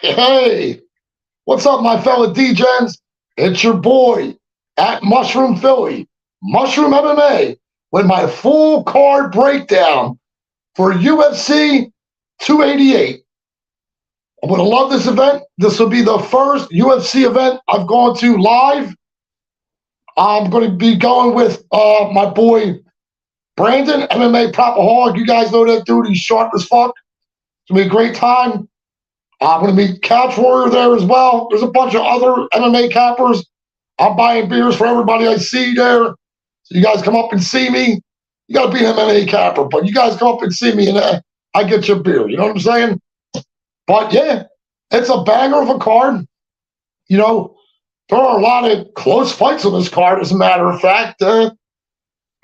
Hey, what's up, my fellow DJs? It's your boy at Mushroom Philly, Mushroom MMA, with my full card breakdown for UFC 288. I'm going to love this event. This will be the first UFC event I've gone to live. I'm going to be going with my boy Brandon, MMA Propaholic. You guys know that dude. He's sharp as fuck. It's going to be a great time. I'm going to meet Couch Warrior there as well. There's a bunch of other MMA cappers. I'm buying beers for everybody I see there. So you guys come up and see me. You got to be an MMA capper, but you guys come up and see me and I get you a beer. You know what I'm saying? But yeah, it's a banger of a card. You know, there are a lot of close fights on this card, as a matter of fact. Kind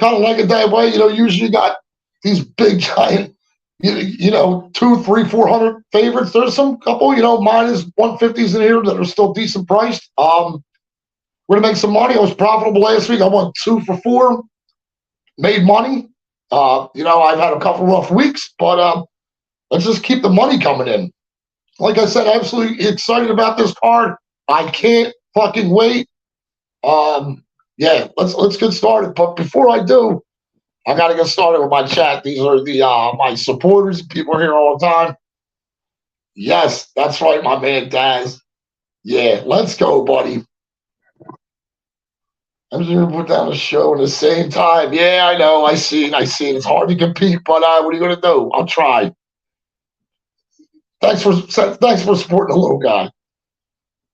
of like it that way. You know, usually you got these big, giant, you know, 200, 300, 400 favorites. There's some couple, you know, minus 150s in here that are still decent priced. We're gonna make some money. I was profitable last week. I won 2 for 4, made money. You know, I've had a couple rough weeks, but let's just keep the money coming in. Like I said, absolutely excited about this card. I can't fucking wait. Yeah, let's get started. But before I do, I got to get started with my chat. These are the my supporters, people here all the time. Yes, that's right, my man Daz. Yeah, let's go, buddy. I'm just gonna put down a show at the same time. Yeah, I know. I see it. It's hard to compete, but what are you gonna do? I'll try. Thanks for supporting the little guy.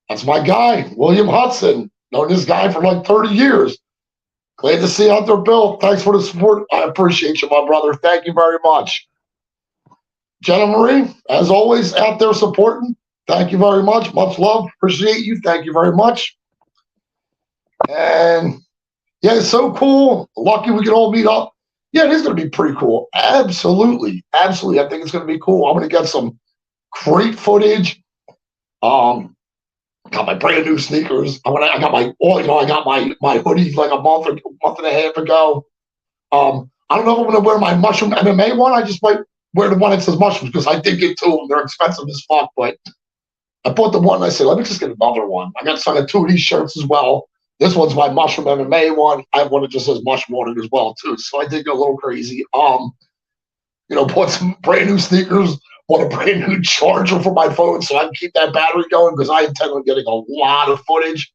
That's my guy, William Hudson. Known this guy for like 30 years. Glad to see you out there, Bill. Thanks for the support. I appreciate you, my brother. Thank you very much. Jenna Marie, as always, out there supporting. Thank you very much. Much love. Appreciate you. Thank you very much. And yeah, it's so cool. Lucky we can all meet up. Yeah, it is going to be pretty cool. Absolutely. Absolutely. I think it's going to be cool. I'm going to get some great footage. Got my brand new sneakers. I got my, you know, I got my hoodie like a month and a half ago. I don't know if I'm going to wear my Mushroom MMA one. I just might wear the one that says mushrooms because I did get 2 of them. They're expensive as fuck, but I bought the one and I said, let me just get another one. I got 2 of these shirts as well. This one's my Mushroom MMA one. I have one that just says Mushroom on it as well, too. So I did go a little crazy. You know, bought some brand new sneakers, bought a brand new charger for my phone so I can keep that battery going because I intend on getting a lot of footage.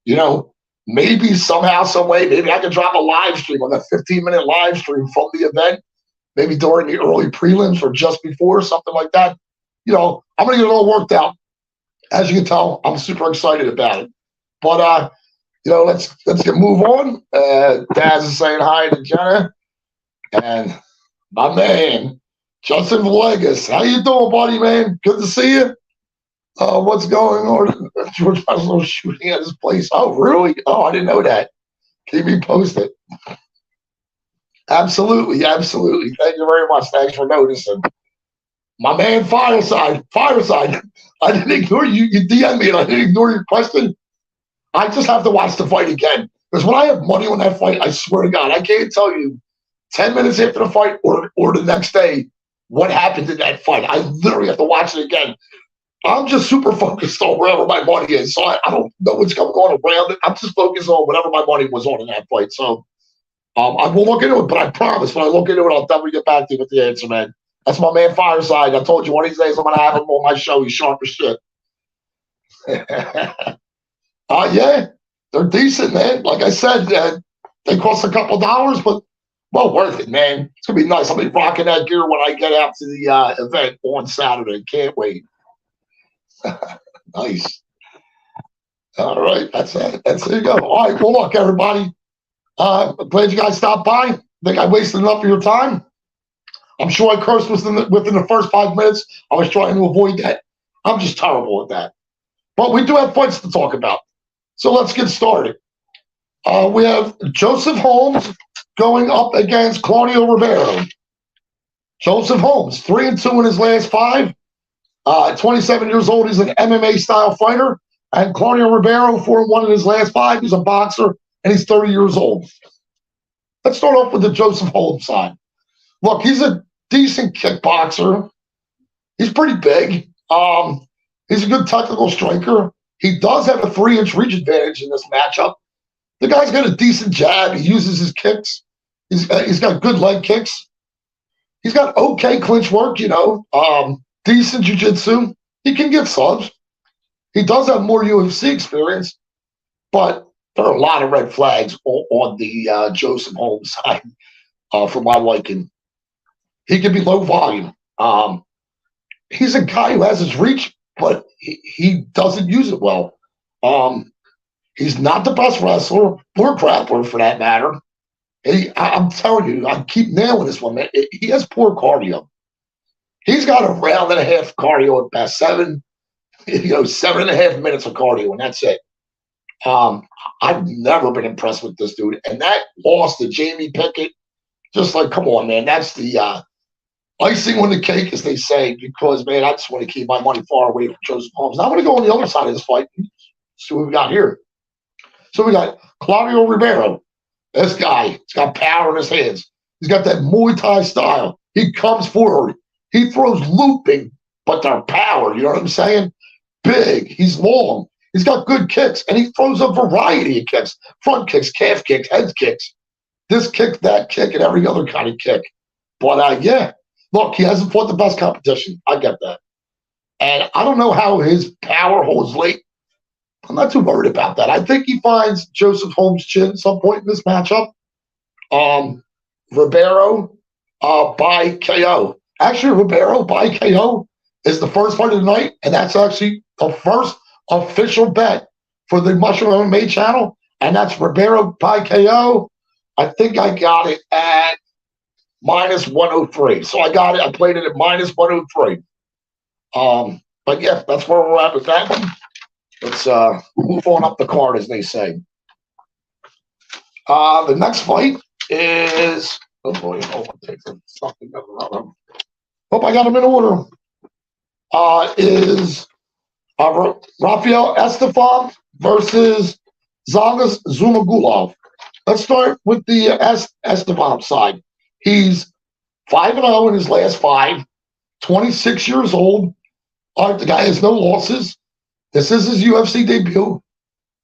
You know, maybe somehow, some way, maybe I can drop a live stream, like a 15-minute live stream from the event, maybe during the early prelims or just before, something like that. You know, I'm going to get it all worked out. As you can tell, I'm super excited about it. But, you know, let's move on. Daz is saying hi to Jenna. And my man, Justin Villegas. How you doing, buddy, man? Good to see you. What's going on? George Russell shooting at his place. Oh, really? Oh, I didn't know that. Keep me posted. Absolutely, absolutely. Thank you very much. Thanks for noticing. My man, Fireside. I didn't ignore you. You DM me and I didn't ignore your question. I just have to watch the fight again. Because when I have money on that fight, I swear to God, I can't tell you 10 minutes after the fight or the next day what happened in that fight. I literally have to watch it again. I'm just super focused on wherever my money is. So I don't know what's going around it. I'm just focused on whatever my money was on in that fight. So I will look into it, but I promise when I look into it, I'll definitely get back to you with the answer, man. That's my man Fireside. I told you one of these days I'm going to have him on my show. He's sharp as shit. Yeah, they're decent, man. Like I said, they cost a couple dollars, but well worth it, man. It's going to be nice. I'll be rocking that gear when I get out to the event on Saturday. Can't wait. Nice. All right, that's it. There you go. All right, well, look, everybody. I'm glad you guys stopped by. I think I wasted enough of your time. I'm sure I cursed within the first 5 minutes. I was trying to avoid that. I'm just terrible at that. But we do have fights to talk about. So let's get started. We have Joseph Holmes going up against Claudio Ribeiro. Joseph Holmes, 3-2 in his last 5. 27 years old. He's an MMA-style fighter. And Claudio Ribeiro, 4-1 in his last 5. He's a boxer, and he's 30 years old. Let's start off with the Joseph Holmes side. Look, he's a decent kickboxer. He's pretty big. He's a good technical striker. He does have a 3-inch reach advantage in this matchup. The guy's got a decent jab. He uses his kicks. He's got good leg kicks. He's got okay clinch work, decent jiu-jitsu. He can get subs. He does have more UFC experience, but there are a lot of red flags on the Joseph Holmes side for my liking. He can be low volume. He's a guy who has his reach, but he doesn't use it well. He's not the best wrestler or grappler for that matter. I'm telling you, I keep nailing this one, man. He has poor cardio. He's got a round and a half cardio at best, 7.5 minutes of cardio, and that's it. I've never been impressed with this dude. And that loss to Jamie Pickett, just like, come on, man, that's the icing on the cake, as they say, because, man, I just want to keep my money far away from Joseph Holmes. Now I'm going to go on the other side of this fight. See what we got here. So we got Claudio Ribeiro. This guy, he's got power in his hands. He's got that Muay Thai style. He comes forward. He throws looping, but they're power. You know what I'm saying? Big. He's long. He's got good kicks, and he throws a variety of kicks. Front kicks, calf kicks, head kicks. This kick, that kick, and every other kind of kick. But, yeah, look, he hasn't fought the best competition. I get that. And I don't know how his power holds late. I'm not too worried about that. I think he finds Joseph Holmes' chin at some point in this matchup. Ribeiro by KO. Actually, Ribeiro by KO is the first fight of the night, and that's actually the first official bet for the Mushroom MMA channel, and that's Ribeiro by KO. I think I got it at minus 103. So I got it. I played it at minus 103. But yeah, that's where we're at with that one. Let's move on up the card, as they say. The next fight is, oh boy, hold on, take something. Hope I got them in order. Is Rafael Estefan versus Zhalgas Zhumagulov. Let's start with the Estefan side. He's 5-0 in his last 5, 26 years old. The guy has no losses. This is his UFC debut.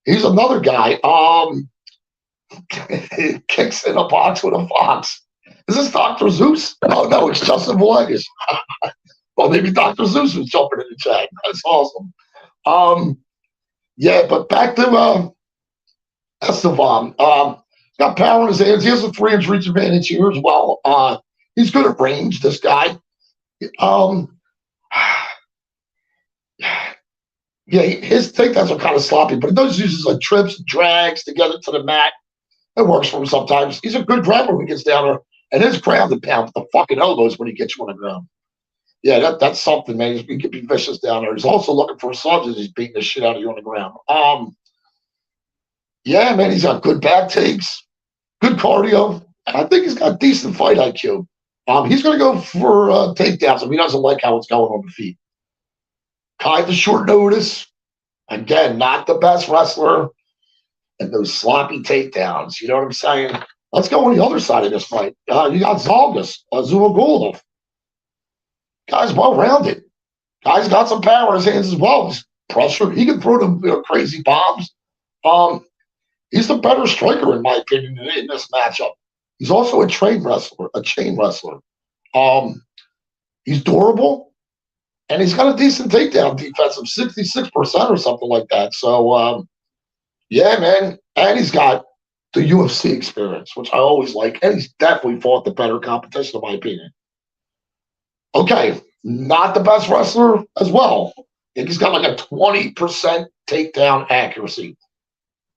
He's another guy. Kicks in a box with a fox. Is this Dr. Zeus? Oh, no, it's Justin Villegas. Well, maybe Dr. Zeus was jumping in the chat. That's awesome. Yeah, but back to Esteban. Got power in his hands. He has a 3-inch reach advantage here as well. He's good at range, this guy. Yeah, his takedowns are kind of sloppy, but he does use like trips, drags to get it to the mat. It works for him sometimes. He's a good grappler when he gets down there, and his ground and pound with the fucking elbows when he gets you on the ground. Yeah, that's something, man. He can be vicious down there. He's also looking for subs as he's beating the shit out of you on the ground. Yeah, man, he's got good back takes, good cardio, and I think he's got decent fight IQ. He's going to go for takedowns if he doesn't like how it's going on the feet. Kind of short notice. Again, not the best wrestler. And those sloppy takedowns. You know what I'm saying? Let's go on the other side of this fight. You got Zhalgas Zhumagulov. Guy's well-rounded. Guy's got some power in his hands as well. He's pressure. He can throw them crazy bombs. He's the better striker, in my opinion, in this matchup. He's also a chain wrestler. He's durable. And he's got a decent takedown defense of 66% or something like that. So, yeah, man. And he's got the UFC experience, which I always like. And he's definitely fought the better competition, in my opinion. Okay, not the best wrestler as well. I think he's got like a 20% takedown accuracy.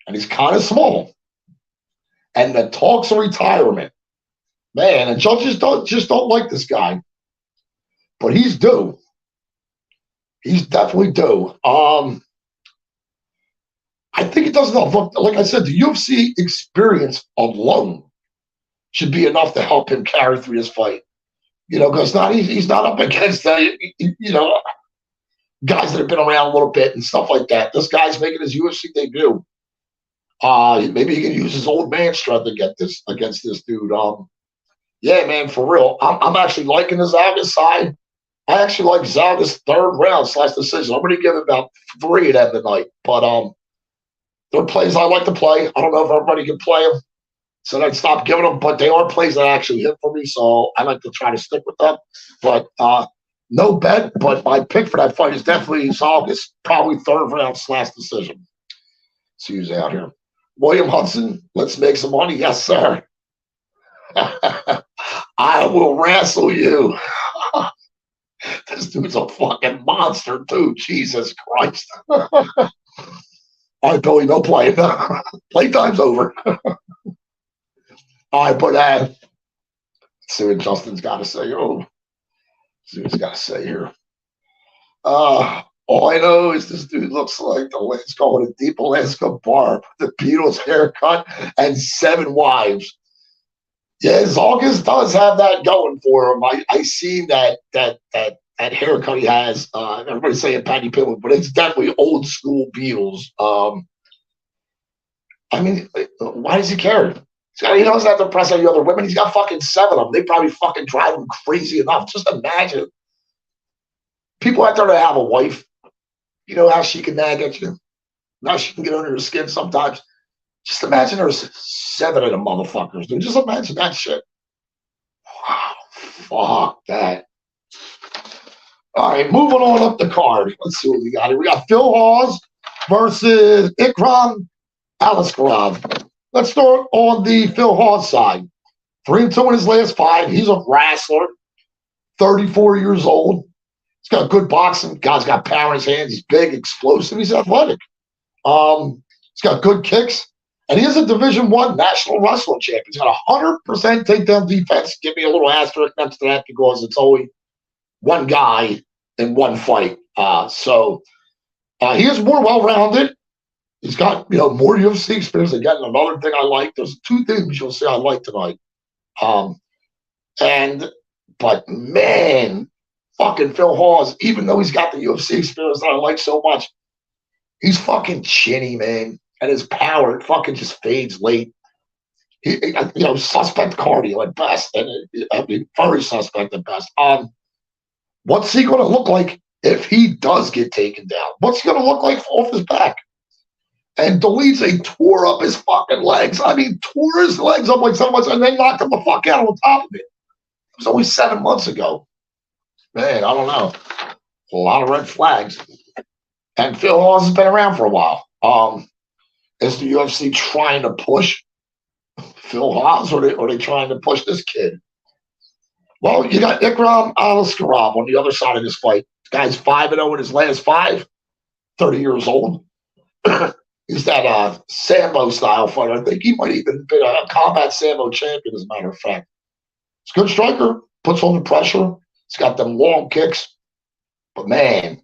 And he's kind of small. And the talks of retirement. Man, and judges don't like this guy. But he's due. He's definitely due. I think it doesn't know. Like I said, the UFC experience alone should be enough to help him carry through his fight. Because he's not up against guys that have been around a little bit and stuff like that. This guy's making his UFC debut. Maybe he can use his old man strength to get this against this dude. Yeah, man, for real. I'm actually liking the Zhalgas side. I actually like Zaga's third round / decision. I'm going to give it about 3 of them tonight. But they're plays I like to play. I don't know if everybody can play them, so I'd stop giving them. But they are plays that actually hit for me, so I like to try to stick with them. But no bet. But my pick for that fight is definitely Zaga's probably third round / decision. See who's out here. William Hudson, let's make some money. Yes, sir. I will wrestle you. This dude's a fucking monster, too. Jesus Christ. All right, Billy, no play. Playtime's over. All right, but let's see what Justin's got to say. Let's see what he's got to say here. All I know is this dude looks like the Let's call it a deep Alaska barb, the Beatles haircut, and 7 wives. Yeah, Zalgas does have that going for him. I seen that haircut he has. Everybody's saying Patty Pitbull, but it's definitely old school Beatles. I mean, why does he care? He doesn't have to impress any other women. He's got fucking 7 of them. They probably fucking drive him crazy enough. Just imagine. People out there that have a wife, you know how she can nag at you? Now she can get under your skin sometimes. Just imagine there's 7 of them motherfuckers, dude. Just imagine that shit. Wow, fuck that. All right, moving on up the card. Let's see what we got here. We got Phil Hawes versus Ikram Aliskerov. Let's start on the Phil Hawes side. 3-2 in his last 5. He's a wrestler, 34 years old. He's got good boxing. Guy's got power in his hands. He's big, explosive. He's athletic. He's got good kicks. And he is a Division I national wrestling champion. He's got 100% takedown defense. Give me a little asterisk next to that because it's only one guy in one fight. So he is more well-rounded. He's got, more UFC experience. Again, another thing I like. There's 2 things you'll see I like tonight. But man, fucking Phil Hawes, even though he's got the UFC experience that I like so much, he's fucking chinny, man. And his power fucking just fades late. Suspect cardio at best. And very suspect at best. What's he going to look like if he does get taken down? What's he going to look like off his back? And Dolidze tore up his fucking legs. I mean, tore his legs up like so much, and then knocked him the fuck out on top of it. It was only 7 months ago. Man, I don't know. A lot of red flags. And Phil Hawes has been around for a while. Is the UFC trying to push Phil Hawes, or are they trying to push this kid? Well, you got Ikram Aliskerov on the other side of this fight. This guy's 5-0 in his last 5, 30 years old. He's that Sambo style fighter. I think he might even be a combat Sambo champion, as a matter of fact. He's a good striker, puts on the pressure. He's got them long kicks. But man,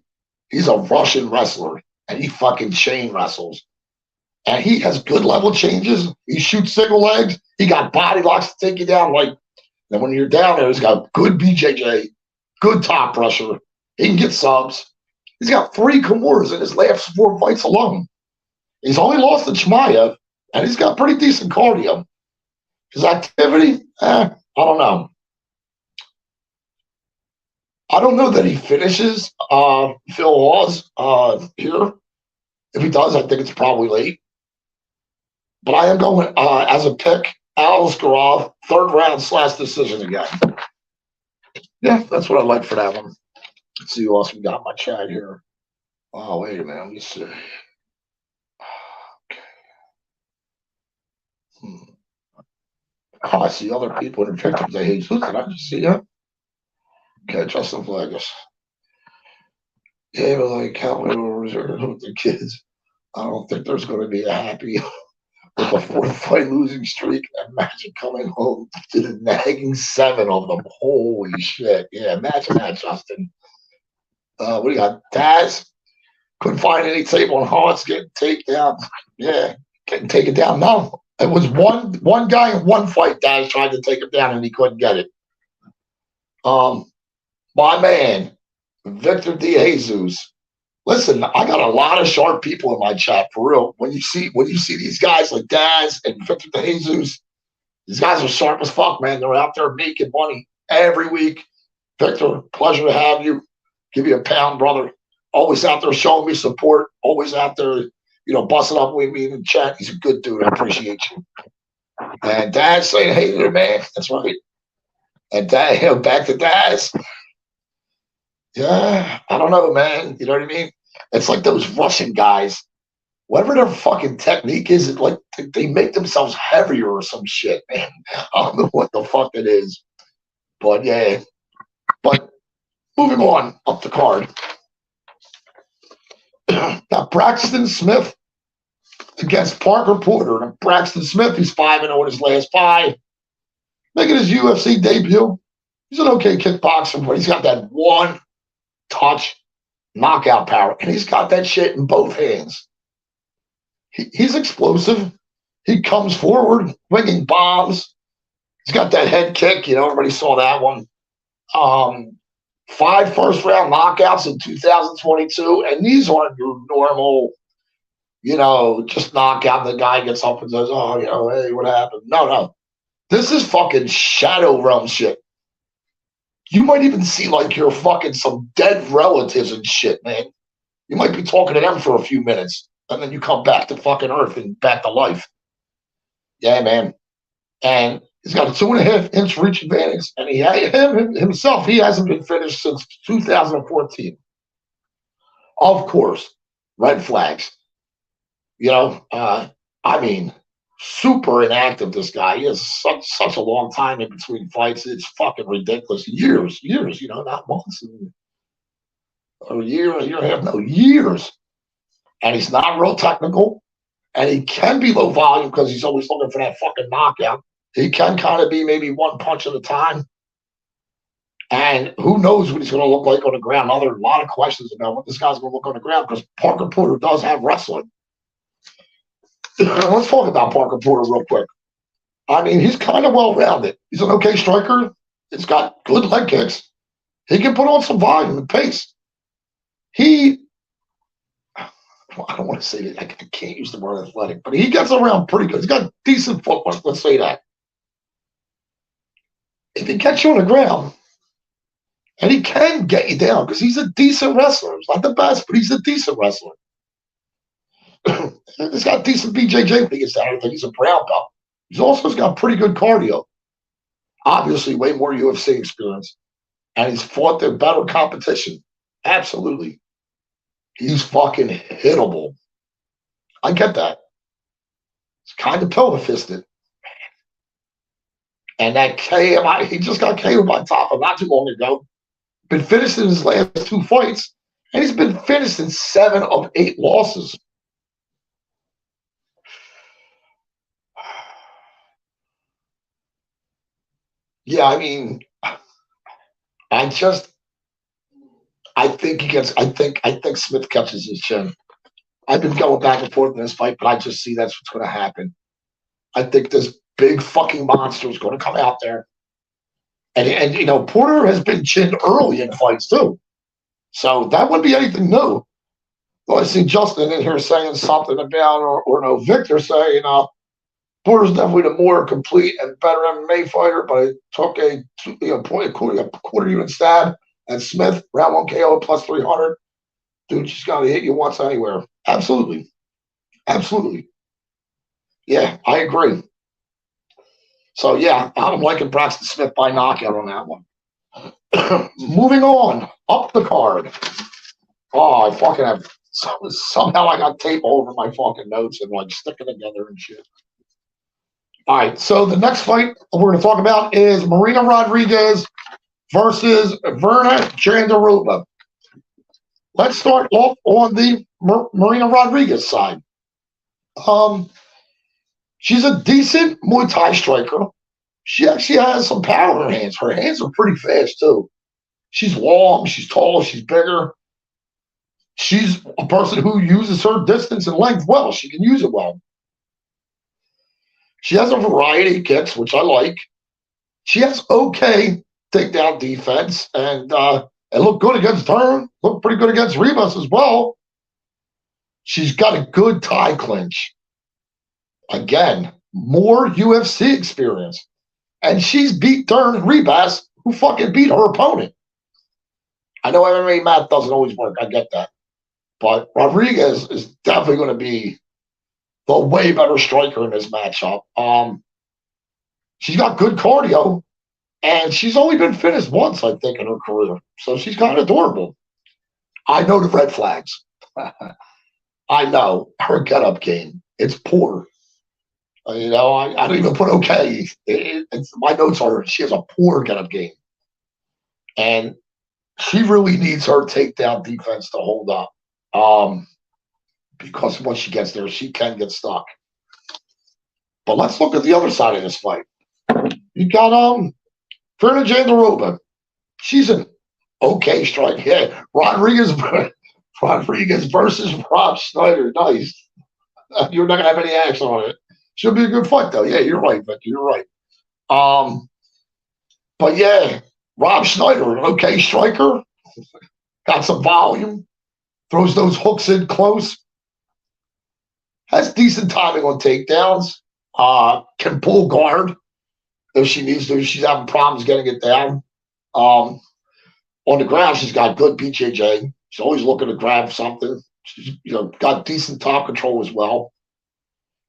he's a Russian wrestler, and he fucking chain wrestles. And he has good level changes. He shoots single legs. He got body locks to take you down. And when you're down there, he's got good BJJ, good top pressure. He can get subs. He's got 3 Kimuras in his last 4 fights alone. He's only lost to Chimaev, and he's got pretty decent cardio. His activity, I don't know. I don't know that he finishes Phil Hawes here. If he does, I think it's probably late. But I am going as a pick, Aliskerov, 3rd round / decision again. Yeah, that's what I like for that one. Let's see who else we got in my chat here. Oh, wait a minute. Let me see. Okay. Oh, I see other people in the pictures. I hate who did I just see him? Okay, Justin Flagus. Yeah, but like how many with the kids? I don't think there's going to be a happy with a 4th fight losing streak. Imagine coming home to the nagging 7 of them. Holy shit. Yeah, imagine that, Justin. What do you got? Daz couldn't find any tape on Hawes getting taken down. Yeah, getting taken down. No, it was one guy in one fight. Daz tried to take him down and he couldn't get it. My man, Victor De Jesus. Listen, I got a lot of sharp people in my chat, for real. When you see these guys like Daz and Victor De Jesus, these guys are sharp as fuck, man. They're out there making money every week. Victor, pleasure to have you. Give you a pound, brother. Always out there showing me support. Always out there, busting up with me in the chat. He's a good dude. I appreciate you. And Dad's saying, hey there, man. That's right. And Dad, back to Dad's. Yeah, I don't know, man. You know what I mean? It's like those Russian guys. Whatever their fucking technique is, it like they make themselves heavier or some shit, man. I don't know what the fuck it is. But yeah. But moving on up the card. Got Braxton Smith against Parker Porter. And Braxton Smith, he's 5-0 in his last 5. Making his UFC debut. He's an okay kickboxer, but he's got that one touch knockout power. And he's got that shit in both hands. He's explosive. He comes forward, bringing bombs. He's got that head kick. Everybody saw that one. 5 first-round knockouts in 2022, and these aren't your normal, just knockout. The guy gets up and says, "Oh, hey, what happened?" No. This is fucking Shadow Realm shit. You might even see like your fucking some dead relatives and shit, man. You might be talking to them for a few minutes, and then you come back to fucking Earth and back to life. Yeah, man. And he's got a 2.5-inch reach advantage, and he hasn't been finished since 2014. Of course, red flags. Super inactive. This guy. He has such a long time in between fights. It's fucking ridiculous. Years. Not months or a year and a half. No, years. And he's not real technical, and he can be low volume because he's always looking for that fucking knockout. He can kind of be maybe one punch at a time. And who knows what he's going to look like on the ground. There are a lot of questions about what this guy's going to look on the ground because Parker Porter does have wrestling. Let's talk about Parker Porter real quick. He's kind of well-rounded. He's an okay striker. He's got good leg kicks. He can put on some volume and pace. I don't want to say that. I can't use the word athletic, but he gets around pretty good. He's got decent footwork. Let's say that. If he gets you on the ground, and he can get you down because he's a decent wrestler. He's not the best, but he's a decent wrestler. He's got decent BJJ when he gets down. I think he's a brown belt. He's also got pretty good cardio. Obviously, way more UFC experience. And he's fought the better competition. Absolutely. He's fucking hittable. I get that. He's kind of pillow-fisted. And that KO, he just got KO'd by Topper not too long ago. Been finished in his last 2 fights. And he's been finished in 7 of 8 losses. Yeah, I think Smith catches his chin. I've been going back and forth in this fight, but I just see that's what's going to happen. I think this big fucking monster is going to come out there. And Porter has been chinned early in fights too. So that wouldn't be anything new. Well, I see Justin in here saying something about, or Victor saying, Porter's definitely the more complete and better MMA fighter, but it took a quarter even stab at Smith, round 1 KO plus 300. Dude, she's got to hit you once anywhere. Absolutely. Yeah, I agree. So, yeah, I'm liking Braxton Smith by knockout on that one. Moving on, up the card. Oh, I fucking have somehow I got tape over my fucking notes and like sticking together and shit. All right, so the next fight we're going to talk about is Marina Rodriguez versus Virna Jandiroba. Let's start off on the Marina Rodriguez side. She's a decent Muay Thai striker. She actually has some power in her hands. Her hands are pretty fast, too. She's long, she's tall, she's bigger. She's a person who uses her distance and length well. She can use it well. She has a variety of kicks, which I like. She has okay takedown defense, and it looked good against her. Looked pretty good against Ribas as well. She's got a good Thai clinch. Again, more UFC experience. And she's beat Dern Ribas, who fucking beat her opponent. I know MMA math doesn't always work. I get that. But Rodriguez is definitely going to be the way better striker in this matchup. She's got good cardio, and she's only been finished once, I think, in her career. So she's kind of durable. I know the red flags. I know her get-up game. It's poor. You know, I don't even put okay. My notes are she has a poor get-up game. And she really needs her takedown defense to hold up. Because once she gets there, she can get stuck. But let's look at the other side of this fight. You got Virna Jandiroba. She's an okay strike. Yeah, Rodriguez versus Rob Schneider. Nice. You're not gonna have any action on it. Should be a good fight though. Yeah, you're right, Victor. You're right. But yeah, Rob Schneider, an okay striker. Got some volume. Throws those hooks in close. Has decent timing on takedowns. Can pull guard if she needs to. She's having problems getting it down. On the ground, she's got good BJJ. She's always looking to grab something. She's got decent top control as well.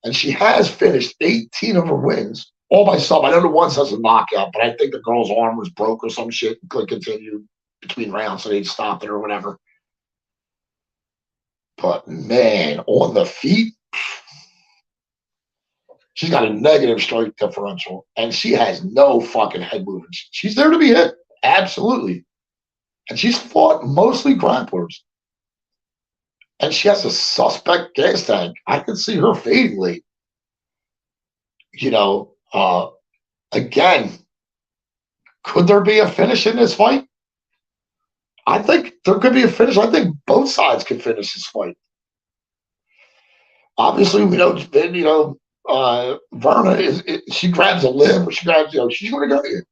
And she has finished 18 of her wins, all by sub. I know the one says a knockout, but I think the girl's arm was broke or some shit and could continue between rounds, so they'd stopped it or whatever. But man, on the feet, she's got a negative strike differential, and she has no fucking head movement. She's there to be hit, absolutely. And she's fought mostly grapplers. And she has a suspect gas tank. I can see her fading late. Again, could there be a finish in this fight? I think there could be a finish. I think both sides could finish this fight. Obviously, we know, Virna she grabs a lip or she grabs, she's going to get you.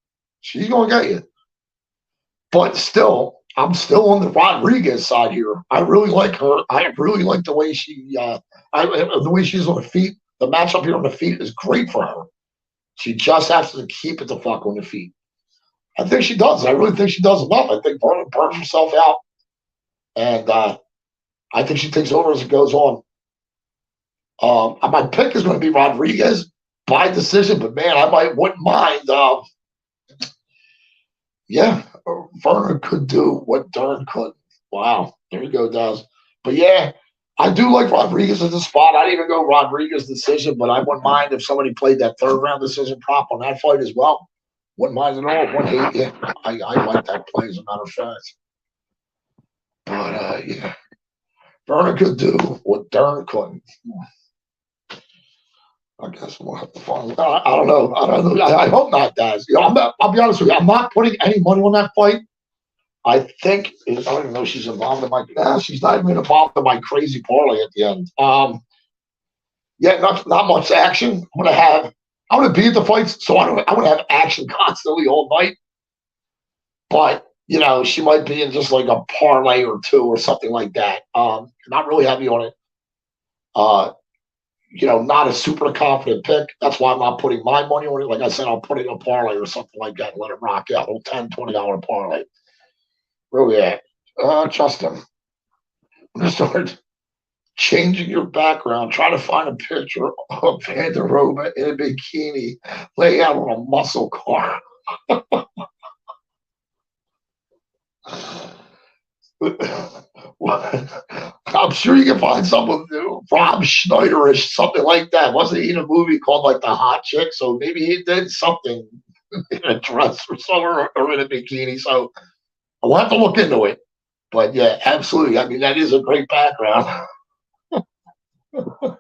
She's going to get you. But still, I'm still on the Rodriguez side here. I really like her. I really like the way the way she's on the feet. The matchup here on the feet is great for her. She just has to keep it the fuck on the feet. I think she does. I really think she does enough. I think Virna burns herself out, and I think she takes over as it goes on. My pick is going to be Rodriguez by decision, but man, I wouldn't mind. Virna could do what Dern couldn't. Wow, there you go, Daz. But yeah, I do like Rodriguez as a spot. I'd even go Rodriguez decision, but I wouldn't mind if somebody played that third round decision prop on that fight as well. Wouldn't mind at all. 180. Yeah, I like that play as a matter of fact. But yeah, Virna could do what Dern couldn't. I guess we'll have to find. I don't know. I hope not, Daz. I'll be honest with you. I'm not putting any money on that fight. I think I don't even know if she's involved in my. She's not even involved in my crazy parlay at the end. Not much action. I'm gonna be at the fights, so I'm gonna have action constantly all night. But she might be in just like a parlay or two or something like that. Not really heavy on it. Not a super confident pick. That's why I'm not putting my money on it. Like I said, I'll put it in a parlay or something like that and let it rock out. A little $10, $20 parlay. Where are we at? Justin, I'm going to start changing your background. Try to find a picture of Jandiroba in a bikini laying out on a muscle car. I'm sure you can find someone Rob Schneider-ish, something like that. Wasn't he in a movie called like The Hot Chick? So maybe he did something in a dress or somewhere or in a bikini. So I'll have to look into it. But yeah, absolutely. I mean, that is a great background. Will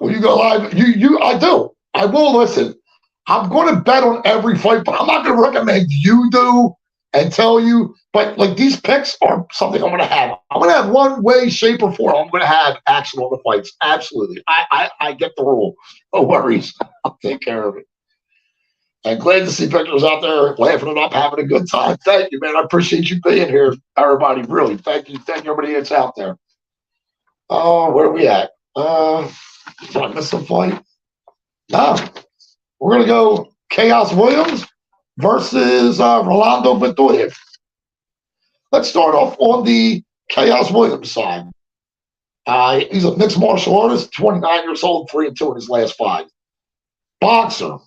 you go live? I do. I will listen. I'm going to bet on every fight, but I'm not going to recommend you do and tell you. But like these picks are something I'm going to have. I'm going to have one way, shape, or form. I'm going to have action on the fights. Absolutely. I get the rule. No worries. I'll take care of it. And glad to see Victor's out there laughing it up, having a good time. Thank you, man. I appreciate you being here, everybody. Really, thank you. Thank everybody that's out there. Oh, where are we at? Did I miss a fight? No. We're going to go Chaos Williams versus Rolando Bedoya. Let's start off on the Chaos Williams side. He's a mixed martial artist, 29 years old, 3-2 in his last 5. Boxer,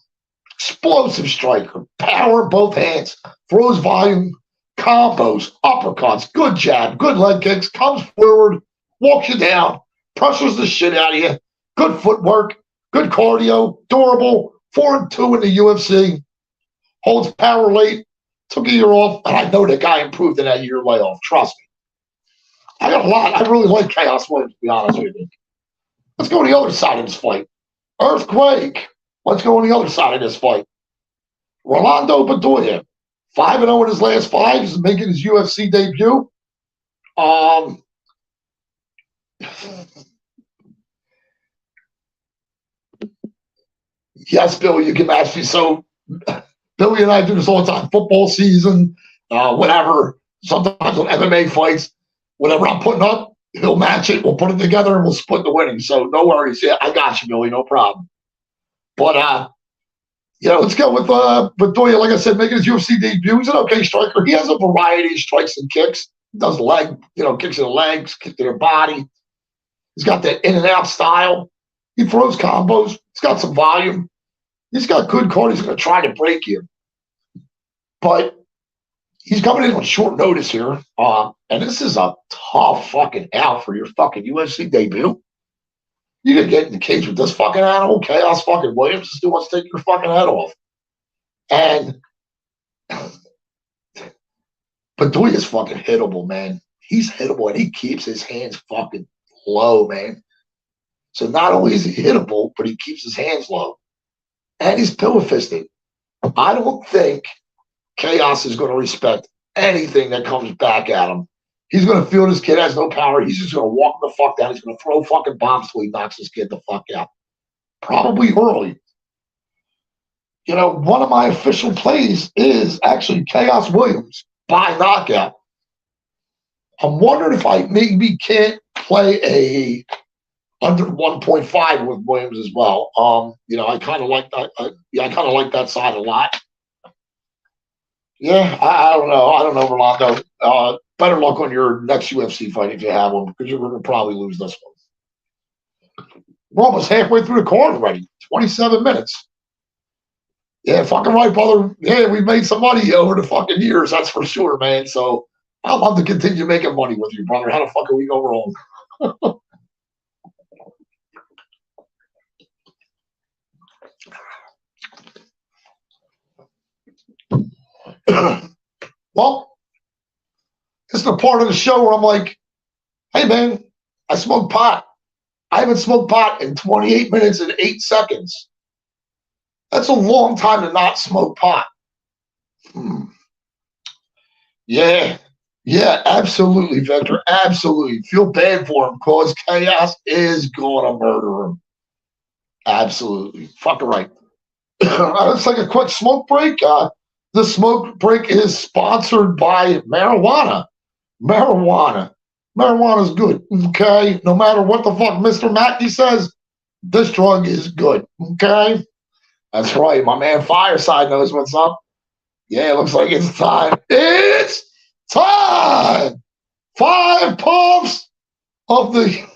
explosive striker, power in both hands, throws volume, combos, uppercuts, good jab, good leg kicks, comes forward, walks you down, pressures the shit out of you, good footwork, good cardio, durable, 4-2 in the UFC, holds power late, took a year off, and I know that guy improved in that year layoff. Trust me. I got a lot. I really like Chaos Williams, to be honest with you. Let's go on the other side of this fight. Earthquake. Let's go on the other side of this fight. Rolando Bedoya, 5-0 in his last 5. He's making his UFC debut. Yes, Bill, you can match me. So Billy and I do this all the time. Football season, whatever. Sometimes on MMA fights, whatever I'm putting up, he'll match it. We'll put it together and we'll split the winnings. So no worries. Yeah, I got you, Billy. No problem. But let's go with Bedoya. Like I said, making his UFC debut. He's an okay striker. He has a variety of strikes and kicks. He does kicks to the legs, kick to the body. He's got that in and out style. He throws combos. He's got some volume. He's got good cardio. He's going to try to break you. But he's coming in on short notice here. And this is a tough fucking out for your fucking UFC debut. You can get in the cage with this fucking animal, Chaos fucking Williams. This dude wants to take your fucking head off. And Bedoya's fucking hittable, man. He's hittable, and he keeps his hands fucking low, man. So not only is he hittable, but he keeps his hands low. And he's pillow-fisted. I don't think Chaos is going to respect anything that comes back at him. He's going to feel this kid has no power. He's just going to walk the fuck down. He's going to throw fucking bombs till he knocks this kid the fuck out. Probably early. One of my official plays is actually Chaos Williams by knockout. I'm wondering if I maybe can't play a under 1.5 with Williams as well. I kind of like that. I kind of like that side a lot. Yeah, I don't know. I don't know, Rolando. Better luck on your next UFC fight if you have one, because you're going to probably lose this one. We're almost halfway through the card already. 27 minutes. Yeah, fucking right, brother. Yeah, we've made some money over the fucking years, that's for sure, man. So I'd love to continue making money with you, brother. How the fuck are we go wrong? Well, this is the part of the show where I'm like, hey, man, I smoke pot. I haven't smoked pot in 28 minutes and 8 seconds. That's a long time to not smoke pot. Yeah, absolutely, Victor. Absolutely. Feel bad for him because Chaos is going to murder him. Absolutely. Fucking right. Let's take a quick smoke break. The smoke break is sponsored by marijuana. Marijuana is good, okay? No matter what the fuck Mr. Mackey says, this drug is good, okay? That's right. My man Fireside knows what's up. Yeah, it looks like it's time. It's time! 5 puffs of the...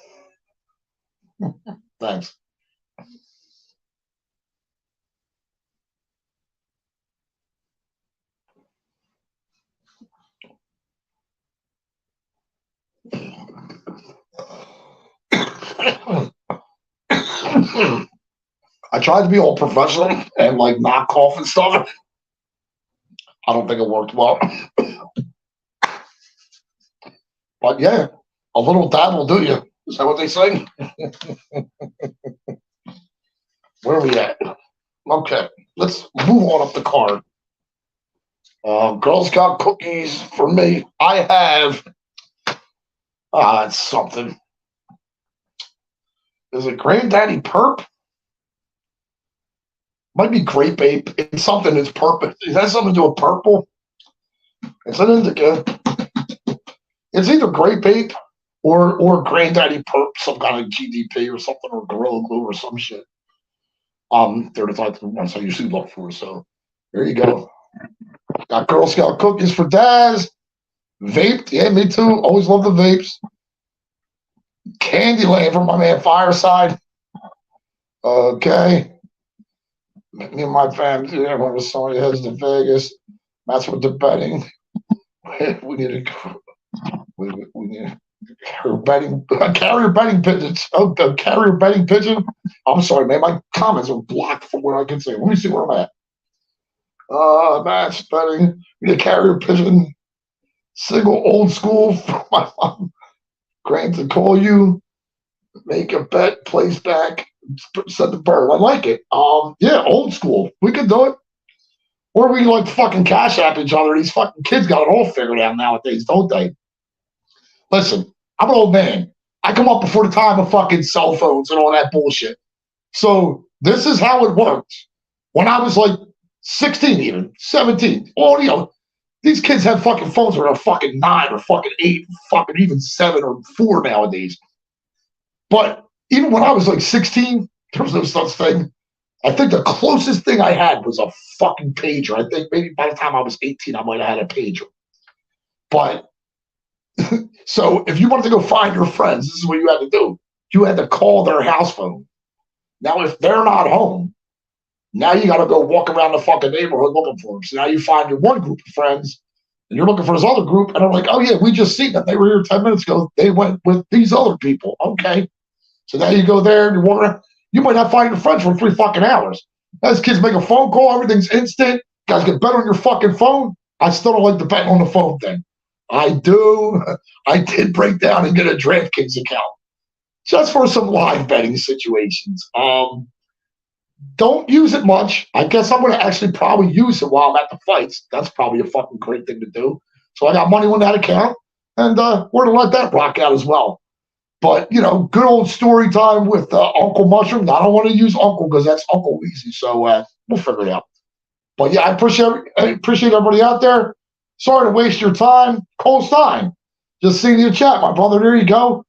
Thanks. I tried to be all professional and like not cough and stuff. I don't think it worked well. But yeah, a little dab will do you. Is that what they say? Where are we at? Okay, let's move on up the card. Girl Scout cookies for me. I have it's something. Is it Granddaddy Perp? Might be Grape Ape. It's something that's purple. It has something to do with purple. It's an indica. It's either Grape Ape or Granddaddy Perp, some kind of GDP or something, or Gorilla Glue or some shit. They're the type of ones I usually look for. So there you go. Got Girl Scout cookies for Daz. Vaped, yeah, me too. Always love the vapes. Candyland for my man Fireside. Okay. Me and my family, everyone was Sony heads to Vegas. That's what the betting. We need to. We need carrier betting pigeons. Oh, the carrier betting pigeon. I'm sorry, man. My comments are blocked from where I can say. Let me see where I'm at. Match betting. We need a carrier pigeon. Single old school for my mom. Grant to call you. Make a bet. Place back. Set the bird. I like it. Yeah, old school. We could do it. Or we like fucking cash app each other. These fucking kids got it all figured out nowadays, don't they? Listen, I'm an old man. I come up before the time of fucking cell phones and all that bullshit. So this is how it worked. When I was like 16, even 17, these kids have fucking phones that are fucking 9 or fucking 8, fucking even 7 or 4 nowadays. But even when I was like 16, there was no such thing. I think the closest thing I had was a fucking pager. I think maybe by the time I was 18, I might have had a pager. But so if you wanted to go find your friends, this is what you had to do. You had to call their house phone. Now, if they're not home, now you got to go walk around the fucking neighborhood looking for them. So now you find your one group of friends, and you're looking for this other group, and they're like, oh, yeah, we just seen them. They were here 10 minutes ago. They went with these other people. Okay. So now you go there, and you walk around. You might not find your friends for 3 fucking hours. Those kids make a phone call. Everything's instant. You guys get bet on your fucking phone. I still don't like the betting on the phone thing. I do. I did break down and get a DraftKings account just for some live betting situations. Don't use it much. I guess I'm going to actually probably use it while I'm at the fights. That's probably a fucking great thing to do. So I got money on that account, and we're going to let that rock out as well. But, good old story time with Uncle Mushroom. I don't want to use Uncle because that's Uncle Easy. So we'll figure it out. But, yeah, I appreciate everybody out there. Sorry to waste your time. Cole Stein, just seeing your chat, my brother. There you go.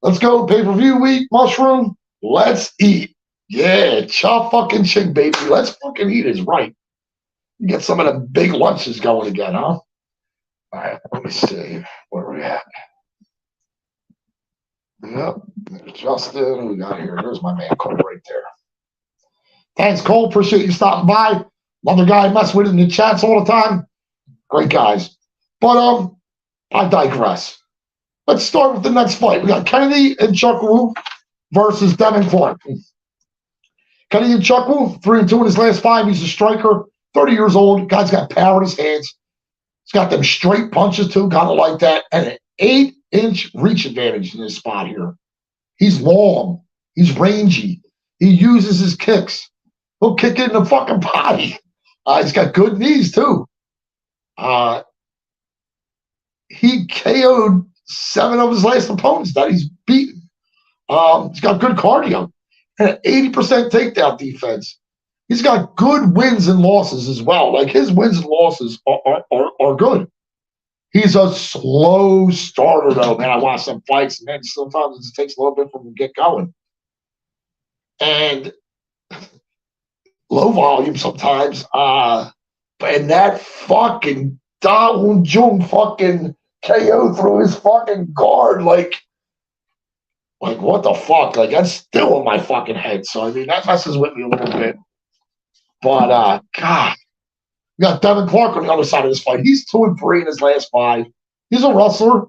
Let's go. Pay-per-view week, Mushroom. Let's eat. Yeah, chop fucking chick, baby. Let's fucking eat is right. Get some of the big lunches going again, huh? All right, let me see. Where are we at? Yep, there's Justin. Who we got here? There's my man Cole right there. Thanks, Cole. Appreciate you stopping by. Another guy I mess with in the chats all the time. Great guys. But I digress. Let's start with the next fight. We got Kennedy and Nzechukwu versus Devin Clark. Kennedy Nzechukwu, 3-2 in his last 5. He's a striker, 30 years old. Guy's got power in his hands. He's got them straight punches too, kind of like that, and an 8-inch reach advantage in this spot here. He's long. He's rangy. He uses his kicks. He'll kick it in the fucking body. He's got good knees too. He KO'd 7 of his last opponents that he's beaten. He's got good cardio and an 80% takedown defense. He's got good wins and losses as well. Like his wins and losses are good. He's a slow starter though, man. I watch some fights, man. Sometimes it just takes a little bit for him to get going. And low volume sometimes. And that fucking Da Un Jung fucking KO through his fucking guard. Like what the fuck? Like that's still in my fucking head. So I mean that messes with me a little bit. But God, we got Devin Clark on the other side of this fight. He's 2-3 in his last 5. He's a wrestler,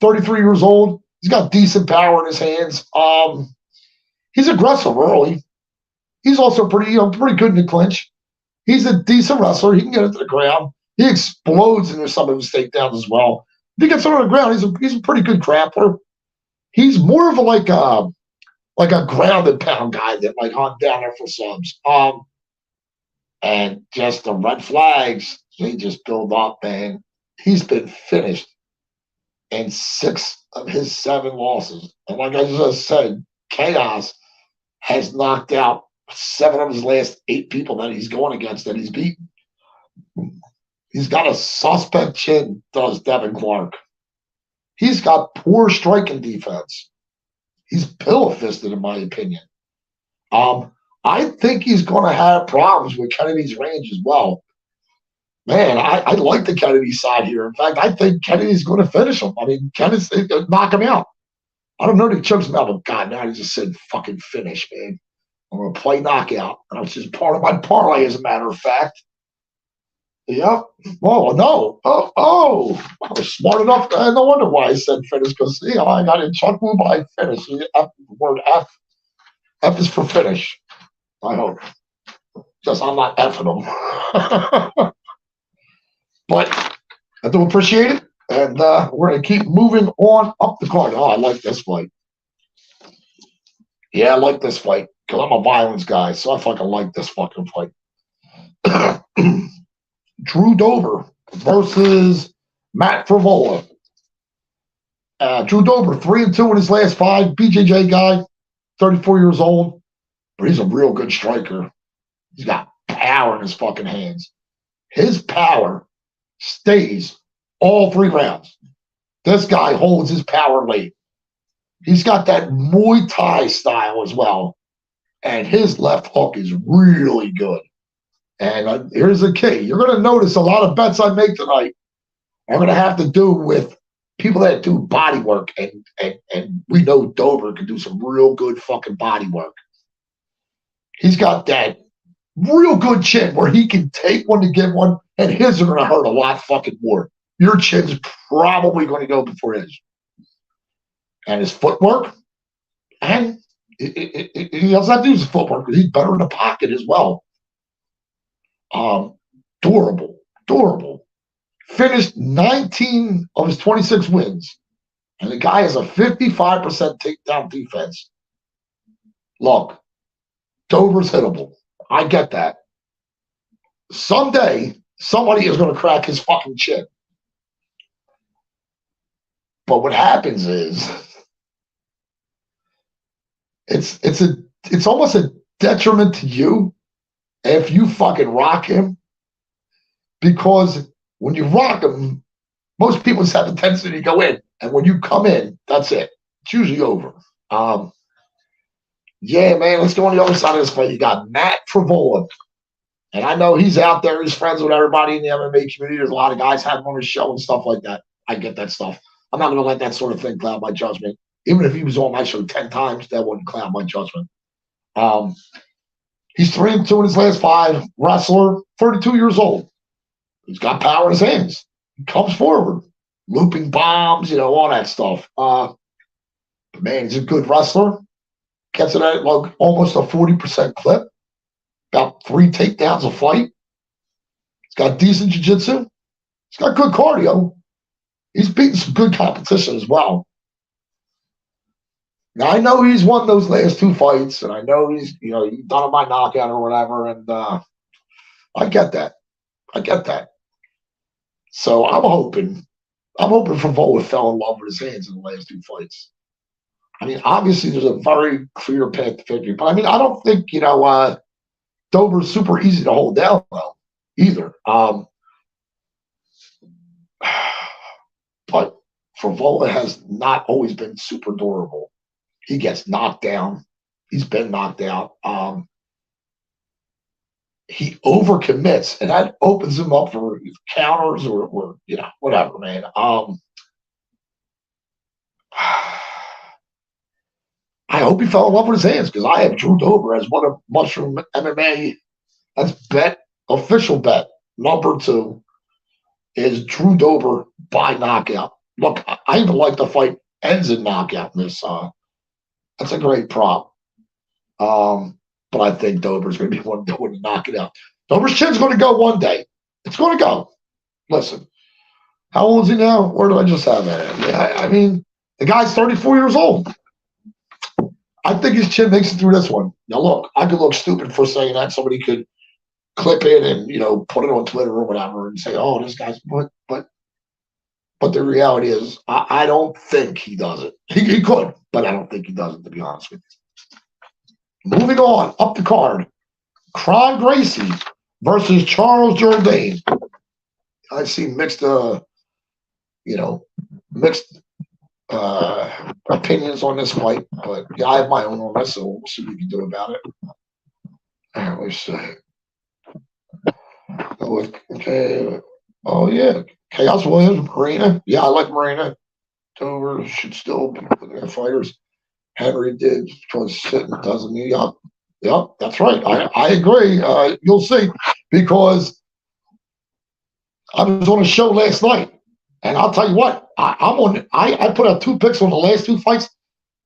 33 years old. He's got decent power in his hands. He's aggressive early. He's also pretty good in the clinch. He's a decent wrestler. He can get into the ground. He explodes into some of his takedowns as well. If he gets on the ground, he's a pretty good grappler. He's more of like a ground and pound guy that like hunt down there for subs. And just the red flags, they just build up, man. He's been finished in 6 of his 7 losses. And like I just said, Chaos has knocked out 7 of his last 8 people that he's going against that he's beaten. He's got a suspect chin, does Devin Clark. He's got poor striking defense. He's pillow-fisted, in my opinion. I think he's going to have problems with Kennedy's range as well. Man, I like the Kennedy side here. In fact, I think Kennedy's going to finish him. I mean, Kennedy's knock him out. I don't know that he chokes him out, but God, now he just said fucking finish, man. I'm going to play knockout. And it's just part of my parlay, as a matter of fact. Yep. Oh, no. I was smart enough. No wonder why I said finish, because, I got in trouble by finish. The word F. F is for finish. I hope. Just I'm not effing them. But I do appreciate it. And we're going to keep moving on up the card. Oh, I like this fight. Yeah, I like this fight because I'm a violence guy, so I fucking like this fucking fight. Drew Dober versus Matt Frevola. Drew Dober, 3-2 in his last 5. BJJ guy, 34 years old, but he's a real good striker. He's got power in his fucking hands. His power stays all 3 rounds. This guy holds his power late. He's got that Muay Thai style as well. And his left hook is really good. And here's the key. You're going to notice a lot of bets I make tonight are going to have to do with people that do body work. And we know Dober can do some real good fucking body work. He's got that real good chin where he can take one to give one, and his are going to hurt a lot fucking more. Your chin's probably going to go before his. And his footwork, and he doesn't have to use his footwork because he's better in the pocket as well. Durable. Finished 19 of his 26 wins. And the guy has a 55% takedown defense. Look, Dober's hittable. I get that. Someday, somebody is going to crack his fucking chin. But what happens is, it's almost a detriment to you if you fucking rock him, because when you rock him, most people just have the tendency to go in, and when you come in, that's it. It's usually over. Yeah, man, let's go on the other side of this fight. You got Matt Frevola, and I know he's out there. He's friends with everybody in the MMA community. There's a lot of guys having him on his show and stuff like that. I get that stuff. I'm not going to let that sort of thing cloud my judgment. Even if he was on my show 10 times, that wouldn't cloud my judgment. He's 3-2 in his last 5. Wrestler, 32 years old. He's got power in his hands. He comes forward, looping bombs, all that stuff. But man, he's a good wrestler. Gets it at like almost a 40% clip. About 3 takedowns a fight. He's got decent jiu-jitsu. He's got good cardio. He's beaten some good competition as well. Now, I know he's won those last 2 fights, and I know he's done it by knockout or whatever, and I get that. So I'm hoping Frevola fell in love with his hands in the last 2 fights. I mean, obviously there's a very clear path to victory, but I mean, I don't think Dober's super easy to hold down though either. But Frevola has not always been super durable. He gets knocked down. He's been knocked out. He overcommits, and that opens him up for counters or whatever, man. I hope he fell in love with his hands, because I have Drew Dober as one of Mushroom MMA. That's official bet number 2 is Drew Dober by knockout. Look, I even like the fight ends in knockout in this. That's a great prop. But I think Dober's going to be one that would knock it out. Dober's chin's going to go one day. It's going to go. Listen, how old is he now? Where do I just have that? Yeah, I mean, the guy's 34 years old. I think his chin makes it through this one. Now, look, I could look stupid for saying that. Somebody could clip it and put it on Twitter or whatever and say, "Oh, this guy's," but the reality is, I don't think he does it. He could, but I don't think he does it, to be honest with you. Moving on, up the card, Kron Gracie versus Charles Jourdain. I see mixed opinions on this fight, but yeah, I have my own on this, so we'll see what we can do about it. Let's see. Okay. Oh yeah, Chaos Williams, Marina. Yeah, I like Marina. Dover should still be with their fighters. Henry did because sitting doesn't mean. Yep, yep, that's right. I agree. You'll see because I was on a show last night, and I'll tell you what, I'm on. I put out 2 picks on the last 2 fights,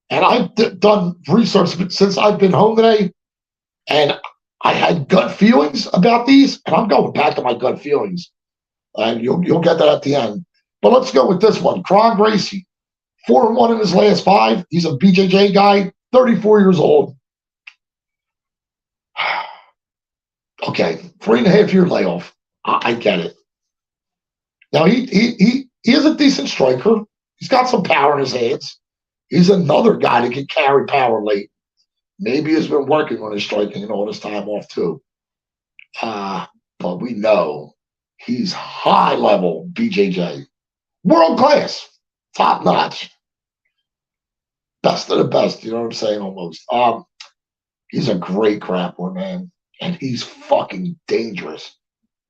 and I've done research since I've been home today, and I had gut feelings about these, and I'm going back to my gut feelings, and you'll get that at the end. But let's go with this one, Kron Gracie, 4-1 in his last 5. He's a BJJ guy, 34 years old. Okay, 3.5 year layoff. I get it. Now he is a decent striker. He's got some power in his hands. He's another guy that can carry power late. Maybe he's been working on his striking and all this time off too. But we know he's high level BJJ, world class, top notch, best of the best. You know what I'm saying? Almost. He's a great grappler, man, and he's fucking dangerous.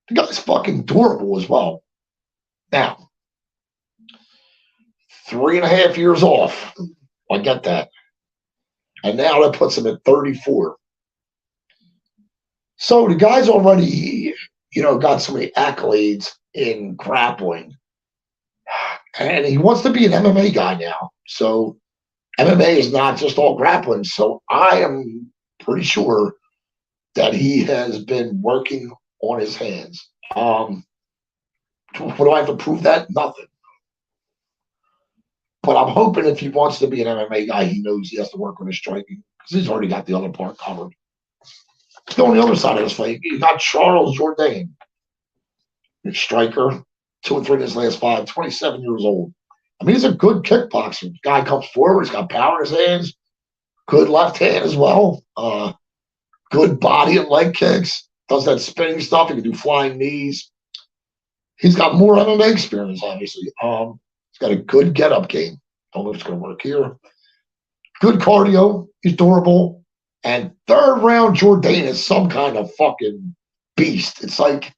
The guy's fucking durable as well. Now, 3.5 years off. I get that. And now that puts him at 34. So the guy's already, got so many accolades in grappling. And he wants to be an MMA guy now. So MMA is not just all grappling. So I am pretty sure that he has been working on his hands. What do I have to prove that? Nothing. But I'm hoping if he wants to be an MMA guy, he knows he has to work on his striking because he's already got the other part covered. On the other side of this fight, you got Charles Jourdain, striker, 2-3 in his last 5, 27 years old. I mean, he's a good kickboxer. The guy comes forward, he's got power in his hands, good left hand as well, good body and leg kicks, does that spinning stuff. He can do flying knees. He's got more MMA experience, obviously. He's got a good get-up game. Don't know if it's going to work here. Good cardio. He's durable. And third round, Jourdain is some kind of fucking beast. It's like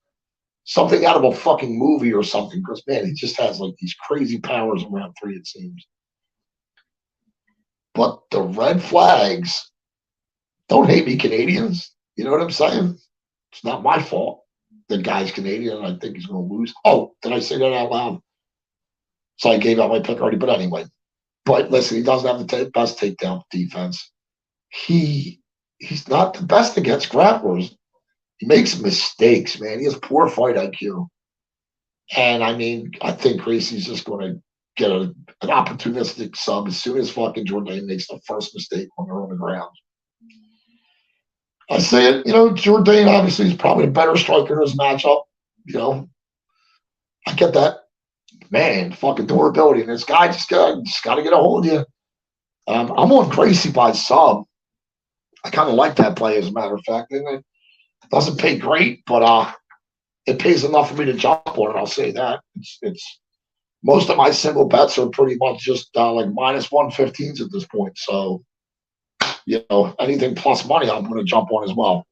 something out of a fucking movie or something. Because, man, he just has like these crazy powers in round 3, it seems. But the red flags, don't hate me, Canadians. You know what I'm saying? It's not my fault. The guy's Canadian, and I think he's going to lose. Oh, did I say that out loud? So I gave out my pick already. But anyway, listen, he doesn't have the best takedown defense. He's not the best against grapplers. He makes mistakes, man. He has poor fight IQ. And I mean, I think Gracie's just going to get an opportunistic sub as soon as fucking Jourdain makes the first mistake when they're on the ground. I say it, Jourdain obviously is probably a better striker in his matchup. I get that. Man, fucking durability. And this guy just got to get a hold of you. I'm on Gracie by sub. I kind of like that play, as a matter of fact. And it doesn't pay great, but it pays enough for me to jump on it. I'll say that. It's most of my single bets are pretty much just like minus 115s at this point. So, anything plus money, I'm going to jump on as well.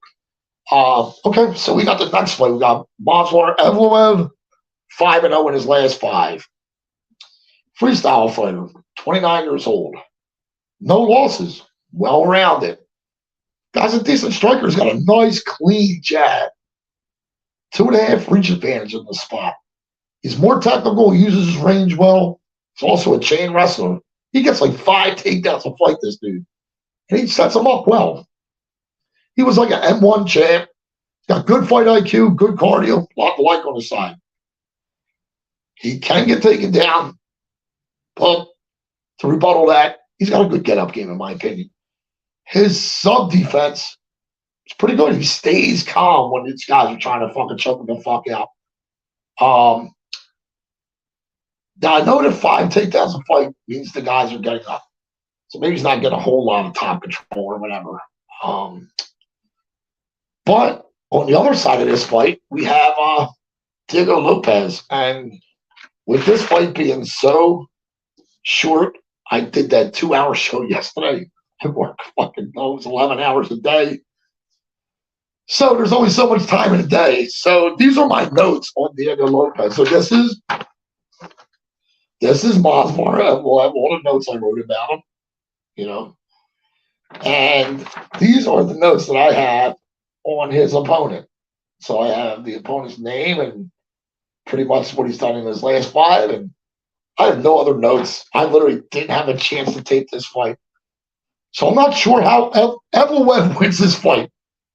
Okay, so we got the next fight. We got Movsar Evloev, 5-0 in his last 5. Freestyle fighter, 29 years old. No losses. Well-rounded. Guy's a decent striker. He's got a nice, clean jab. 2.5 reach advantage in the spot. He's more technical. He uses his range well. He's also a chain wrestler. He gets like 5 takedowns to fight this dude. And he sets him up well. He was like an M1 champ. He's got good fight IQ, good cardio, a lot to like on his side. He can get taken down, but to rebuttal that, he's got a good get-up game, in my opinion. His sub-defense is pretty good. He stays calm when these guys are trying to fucking choke him the fuck out. Now, I know that 5 takedowns a fight means the guys are getting up. So maybe he's not getting a whole lot of top control or whatever. But on the other side of this fight, we have Diego Lopez. And with this fight being so short, I did that 2-hour show yesterday. I work fucking those 11 hours a day. So there's only so much time in a day. So these are my notes on Diego Lopes. So this is Masvidal. I have all the notes I wrote about him, you know. And these are the notes that I have on his opponent. So I have the opponent's name and pretty much what he's done in his last five. And I have no other notes. I literally didn't have a chance to tape this fight. So I'm not sure how Evloev wins this fight.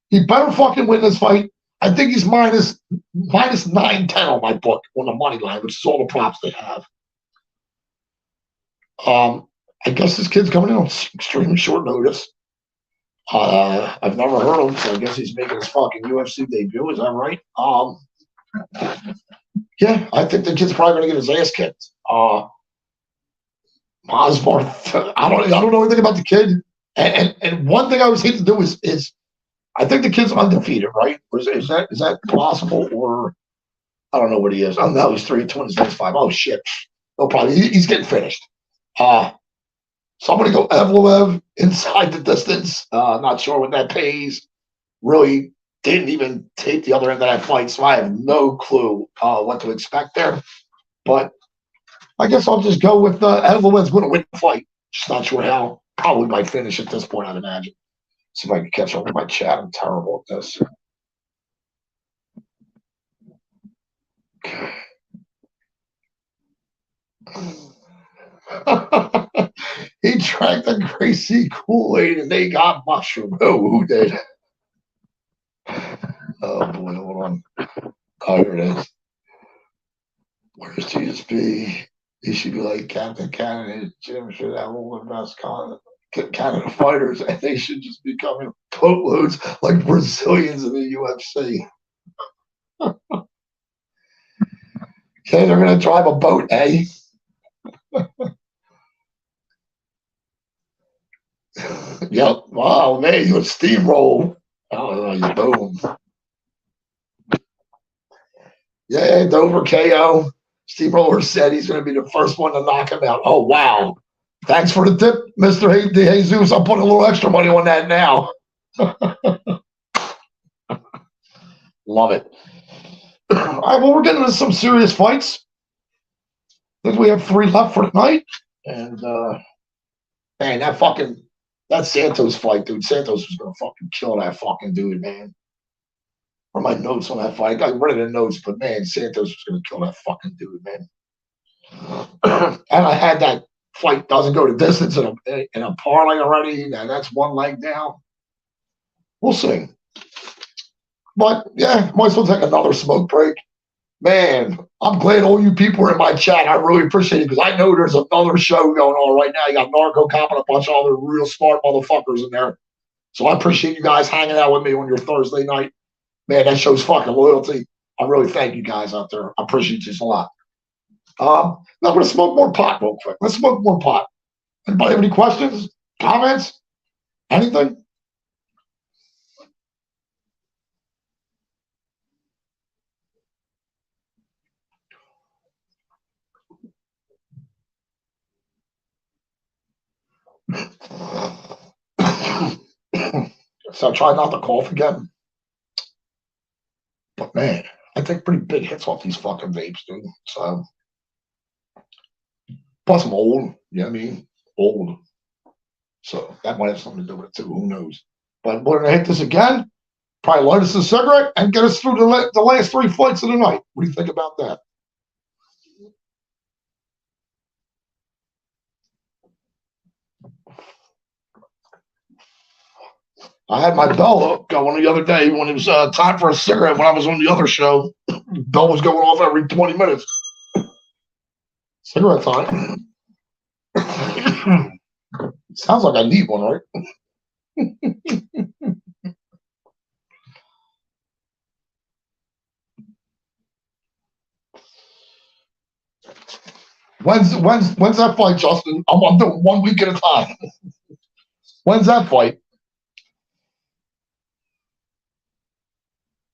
He better fucking win this fight. I think he's minus 910 on my book on the money line, which is all the props they have. I guess this kid's coming in on extremely short notice. I've never heard of him, so I guess he's making his fucking UFC debut. Is that right? Yeah, I think the kid's probably going to get his ass kicked. Masvidal, I don't know anything about the kid. And one thing I always hate to do is I think the kid's undefeated, right? Or is that possible? Or I don't know what he is. Oh no, he's 3-20, he's 5. Oh shit. No problem. He's getting finished. So I'm going to go Evloev inside the distance. Not sure what that pays. Really didn't even take the other end of that fight, so I have no clue what to expect there. But I guess I'll just go with Evloev's going to win the fight. Just not sure how. Probably might finish at this point, I'd imagine. See if I can catch up with my chat. I'm terrible at this. He drank the Gracie Kool-Aid and they got mushroom. Oh, who did? Oh boy, hold on. Oh, here it is. Where's GSP? He should be like Captain Canada. Jim should have all the best Canada fighters, and they should just be coming boatloads like Brazilians in the UFC. Okay, they're going to drive a boat, eh? Yep. Wow, man, you steamroll. Oh, you boom. Yeah, Dover KO. Steamroller said he's going to be the first one to knock him out. Oh, wow. Thanks for the tip, Mr. De Jesus. I'm putting a little extra money on that now. Love it. All right, well, we're getting into some serious fights. I think we have 3 left for tonight. And, man, that Santos fight, dude. Santos was going to fucking kill that fucking dude, man. Or my notes on that fight. I got rid of the notes, but, man, Santos was going to kill that fucking dude, man. And I had that fight doesn't go to distance in a parlay already. Now that's one leg down. We'll see. But yeah, might as well take another smoke break. Man, I'm glad all you people are in my chat. I really appreciate it because I know there's another show going on right now. You got Narco Cop and a bunch of other real smart motherfuckers in there. So I appreciate you guys hanging out with me on your Thursday night. Man, that shows fucking loyalty. I really thank you guys out there. I appreciate you a lot. Now I'm going to smoke more pot real quick. Let's smoke more pot. Anybody have any questions, comments, anything? So I try not to cough again. But man, I take pretty big hits off these fucking vapes, dude. So plus I'm old, you know what I mean? Old. So that might have something to do with it too. Who knows? But we're gonna hit this again. Probably light us a cigarette and get us through the last 3 fights of the night. What do you think about that? I had my bell going the other day when it was time for a cigarette when I was on the other show. Bell was going off every 20 minutes. Cigarette time. Sounds like I need one, right? When's that fight, Justin? I'm doing 1 week at a time. When's that fight?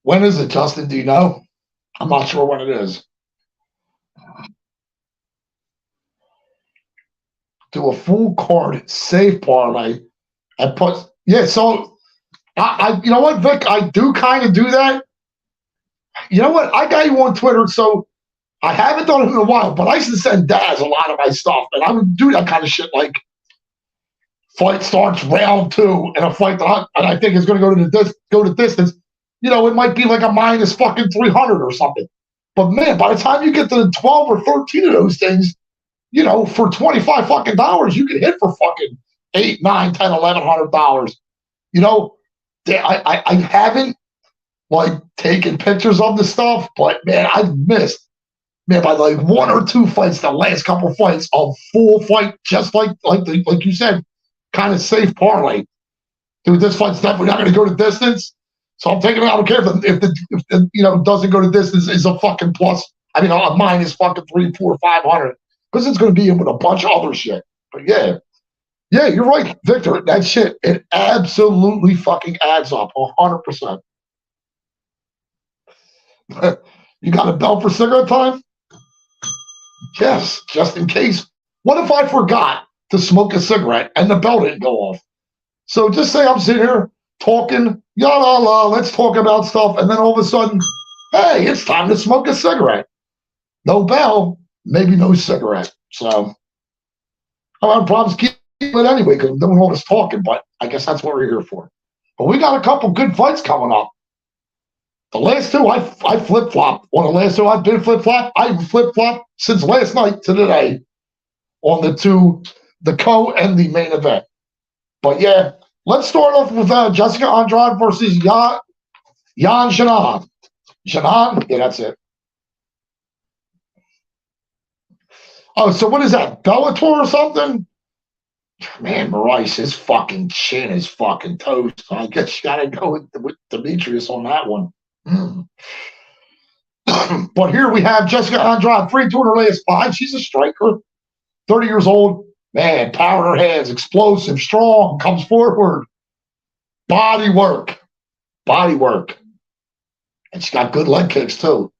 When is it, Justin? Do you know? I'm not sure when it is. Do a full card safe parlay and put so You know what, Vic? I do kind of do that. You know what? I got you on Twitter, so I haven't done it in a while, but I used to send Daz a lot of my stuff, and I would do that kind of shit. Like, fight starts round 2, and a fight that I think is going to go to distance. You know, it might be like a minus fucking 300 or something. But man, by the time you get to 12 or 13 of those things, you know, for 25 fucking dollars, you can hit for fucking 8, 9, 10, $1,100. You know, I haven't like taken pictures of the stuff, but man, I've missed. Man, by like 1 or 2 fights, the last couple fights, a full fight, just like you said, kind of safe parlay. Dude, this fight's definitely not going to go to distance. So I'm taking it. I don't care if the you know, doesn't go to distance, is a fucking plus. I mean, a minus fucking 3, 4, 500, because it's going to be in with a bunch of other shit. But yeah, you're right, Victor. That shit, it absolutely fucking adds up 100%. You got a bell for cigarette time? Yes, just in case. What if I forgot to smoke a cigarette and the bell didn't go off? So just say I'm sitting here talking, let's talk about stuff, and then all of a sudden, hey, it's time to smoke a cigarette. No bell, maybe no cigarette. So I'm having problems keeping it anyway because I'm doing all this talking, but I guess that's what we're here for. But we got a couple good fights coming up. The last 2, I flip-flopped. On the last 2, I've been flip-flopped. I flip-flopped since last night to today on the 2, the co and the main event. But yeah, let's start off with Jessica Andrade versus Yan Xiaonan. Xiaonan? Yeah, that's it. Oh, so what is that? Bellator or something? Man, Maurice, his fucking chin is fucking toast. I guess you gotta go with Demetrius on that one. But here we have Jessica Andrade, 3-2 in her last 5. She's a striker, 30 years old. Man, power in her hands, explosive, strong, comes forward. Body work. And she got good leg kicks, too.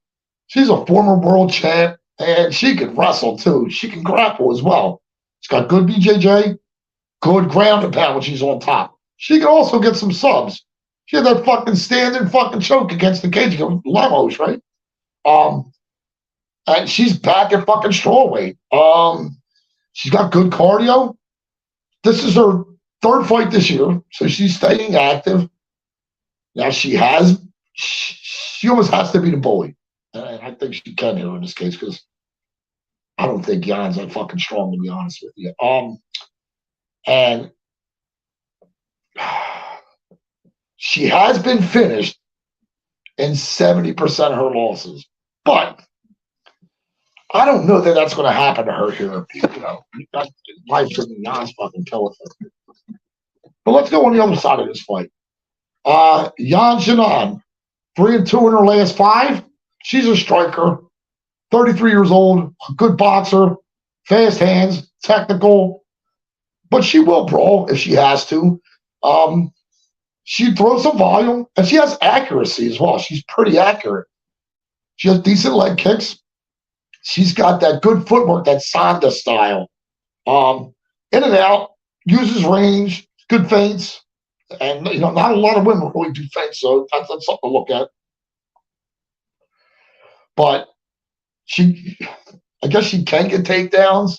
She's a former world champ, and she can wrestle, too. She can grapple as well. She's got good BJJ, good ground and pound when she's on top. She can also get some subs. She had that fucking standing fucking choke against the cage against Lemos, right? And she's back at fucking strawweight. She's got good cardio. This is her 3rd fight this year, so she's staying active. Now she almost has to be the bully. And I think she can here in this case because I don't think Jan's that fucking strong, to be honest with you. And she has been finished in 70% of her losses. But I don't know that that's going to happen to her here. You know, that's life from Jan's fucking telephone. But let's go on the other side of this fight. Yan Xiaonan, 3-2 in her last 5. She's a striker, 33 years old, a good boxer, fast hands, technical, but she will brawl if she has to. She throws some volume, and she has accuracy as well. She's pretty accurate. She has decent leg kicks. She's got that good footwork, that Sanda style. In and out, uses range, good feints. And, you know, not a lot of women really do feints, so that's something to look at. But I guess she can get takedowns.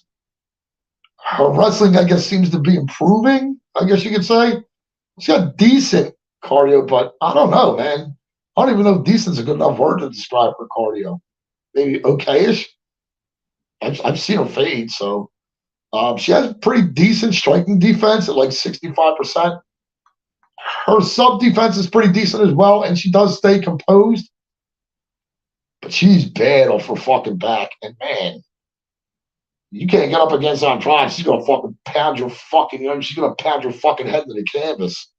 Her wrestling, I guess, seems to be improving, I guess you could say. She's got decent cardio, but I don't know, man. I don't even know if decent's a good enough word to describe her cardio. Maybe okay-ish. I've seen her fade, so she has pretty decent striking defense at like 65%. Her sub defense is pretty decent as well, and she does stay composed. But she's bad off her fucking back, and man, you can't get up against Andrade. She's gonna fucking pound your fucking, you know, she's gonna pound your fucking head into the canvas.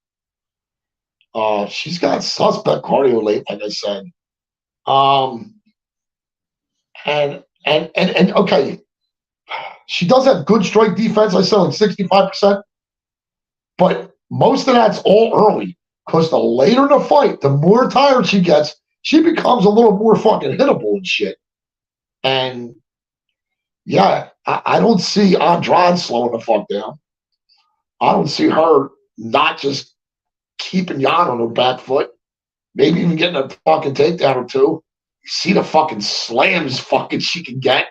She's got suspect cardio late, like I said. And okay, she does have good strike defense. I said like 65%, but most of that's all early because the later in the fight, the more tired she gets, she becomes a little more fucking hittable and shit. And yeah, I don't see Andrade slowing the fuck down. I don't see her not just keeping Jan on her back foot, maybe even getting a fucking takedown or two. You see the fucking slams fucking she can get.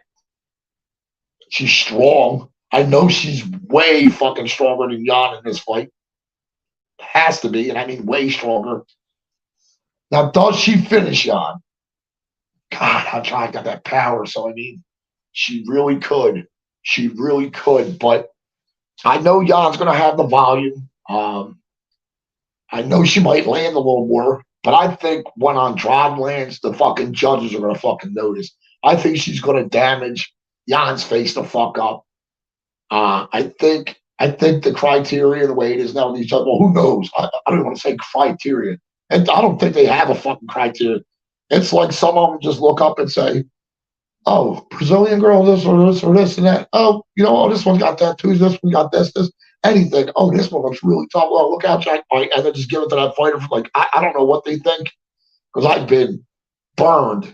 She's strong. I know she's way fucking stronger than Jan in this fight. Has to be, and I mean way stronger. Now, does she finish Jan? God, I'm trying to get that power. So, I mean, she really could. She really could. But I know Jan's going to have the volume. I know she might land a little more. But I think when Andrade lands, the fucking judges are going to fucking notice. I think she's going to damage Jan's face the fuck up. I think the criteria, the way it is now, these judges, well, who knows? I don't want to say criteria. And I don't think they have a fucking criteria. It's like some of them just look up and say, oh, Brazilian girl, this or this or this and that. Oh, this one got tattoos, this one got this, anything. Oh, this one looks really tough. Oh, look out, Jack. And then just give it to that fighter. I don't know what they think, because I've been burned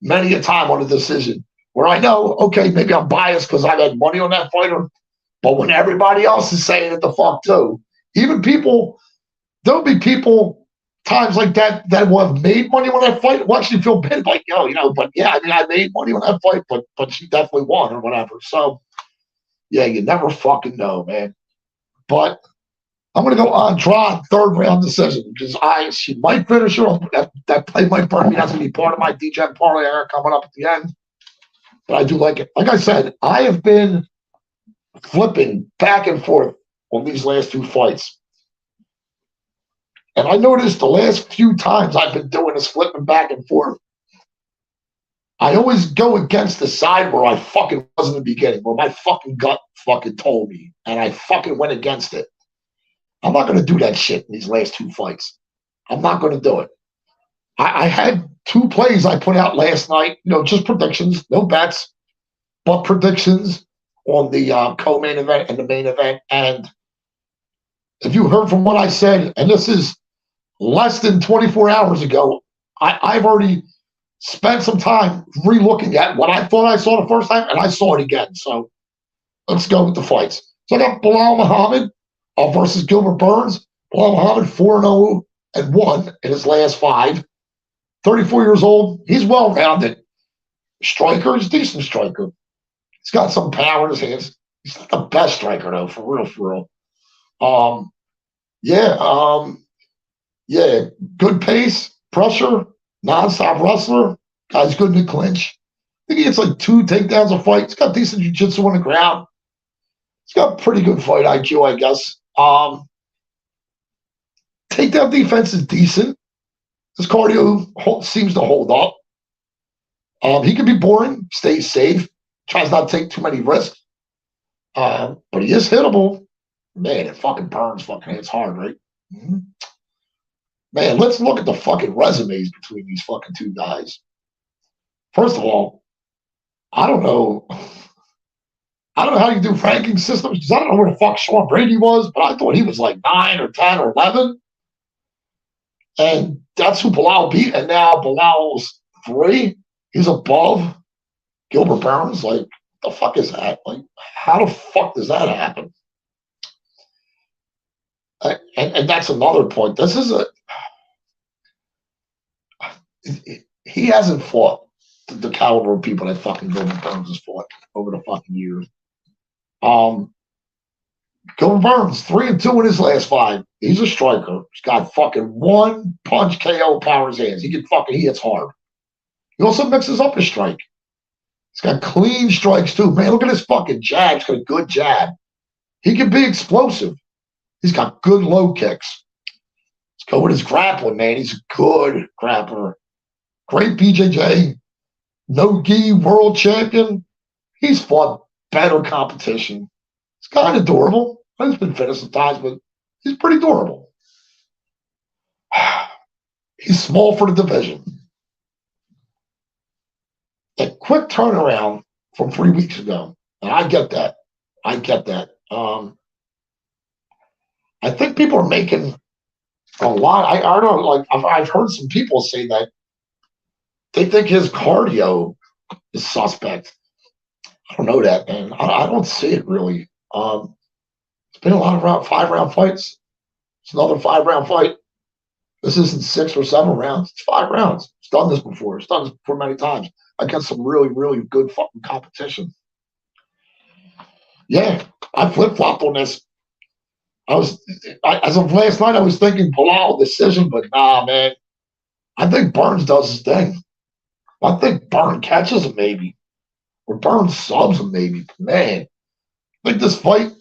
many a time on a decision where I know, okay, maybe I'm biased because I've had money on that fighter, but when everybody else is saying it the fuck too, even people, there'll be people times like that will have made money on that fight will actually feel bad, but yeah, I mean, I made money on that fight, but she definitely won or whatever. So yeah, you never fucking know, man. But I'm gonna go Andrade third round decision because she might finish her. That play might burn me. That's gonna be part of my DJ parlay coming up at the end. But I do like it. Like I said, I have been flipping back and forth on these last two fights. And I noticed the last few times I've been doing this flipping back and forth, I always go against the side where I fucking was in the beginning, where my fucking gut fucking told me, and I fucking went against it. I'm not going to do that shit in these last two fights. I'm not going to do it. I had two plays I put out last night, just predictions, no bets, but predictions on the co-main event and the main event. And if you heard from what I said, and this is less than 24 hours ago, I've already spent some time re-looking at what I thought I saw the first time, and I saw it again. So let's go with the fights. So I got Belal Muhammad versus Gilbert Burns. Belal Muhammad 4-0-1 in his last 5. 34 years old. He's well-rounded. Striker. He's a decent striker. He's got some power in his hands. He's not the best striker, though, for real. Yeah, good pace, pressure, non-stop wrestler. Guy's good in the clinch. I think he gets like 2 takedowns a fight. He's got decent jiu-jitsu on the ground. He's got pretty good fight IQ, I guess. Takedown defense is decent. His cardio seems to hold up. He can be boring, stays safe, tries not to take too many risks. But he is hittable. Man, it fucking burns fucking hits hard, right? Mm-hmm. Man, let's look at the fucking resumes between these fucking two guys. First of all, I don't know how you do ranking systems because I don't know where the fuck Sean Brady was, but I thought he was like 9 or 10 or 11. And that's who Belal beat. And now Belal's 3. He's above Gilbert Burns. Like, the fuck is that? Like, how the fuck does that happen? And that's another point. This is he hasn't fought the caliber of people that fucking Gilbert Burns has fought over the fucking years. Gilbert Burns 3-2 in his last 5. He's a striker. He's got fucking 1 punch KO power in his hands. He hits hard. He also mixes up his strike. He's got clean strikes too. Man, look at his fucking jab. He's got a good jab. He can be explosive. He's got good low kicks. Let's go with his grappling, man. He's a good grappler. Great BJJ. No-gi world champion. He's fought better competition. He's kind of durable. He's been finished sometimes, but he's pretty durable. He's small for the division. A quick turnaround from 3 weeks ago. And I get that. I think people are making a lot. I don't know. Like I've heard some people say that they think his cardio is suspect. I don't know that, man. I don't see it really. It's been a lot of 5-round fights. It's another 5-round fight. This isn't 6 or 7 rounds. It's 5 rounds. It's done this before. It's done this before many times. I got some really, really good fucking competition. Yeah, I flip-flopped on this. As of last night, I was thinking Bilal decision, but nah, man. I think Burns does his thing. I think Burns catches him maybe. Or Burns subs him maybe. Man, I think this fight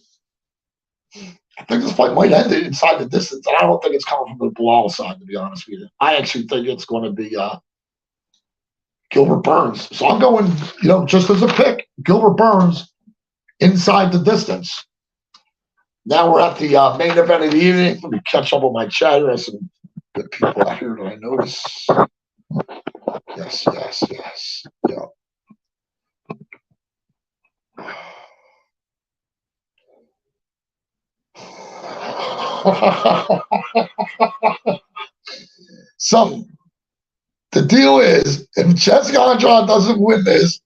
might end it inside the distance. And I don't think it's coming from the Bilal side, to be honest with you. I actually think it's going to be Gilbert Burns. So I'm going, just as a pick, Gilbert Burns inside the distance. Now we're at the main event of the evening. Let me catch up on my chat. There's some good people out here that I notice. Yes. Yeah. So the deal is, if Jessica Andrade doesn't win this,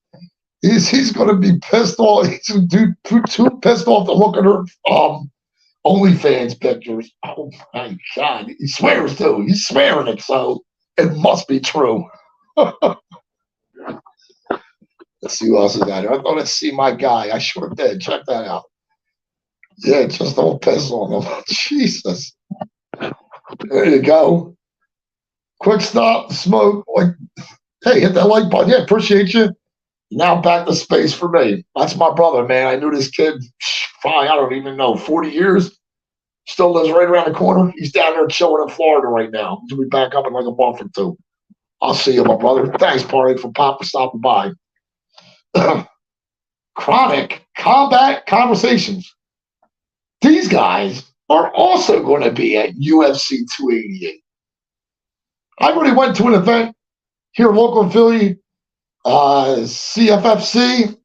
he's going to be pissed off. He's too pissed off to look at her OnlyFans pictures. Oh my God. He swears too. He's swearing it, so it must be true. Let's see who else is out here. I thought I'd see my guy. I sure did. Check that out. Yeah, just don't piss on him. Jesus. There you go. Quick stop, smoke. Like, hey, hit that like button. Yeah, appreciate you. Now back to space for me. That's my brother, man. I knew this kid, probably, I don't even know, 40 years. Still lives right around the corner. He's down there chilling in Florida right now. He'll be back up in like a month or two. I'll see you, my brother. Thanks, Party, for stopping by. Chronic Combat Conversations. These guys are also going to be at UFC 288. I already went to an event here local in Philly, CFFC,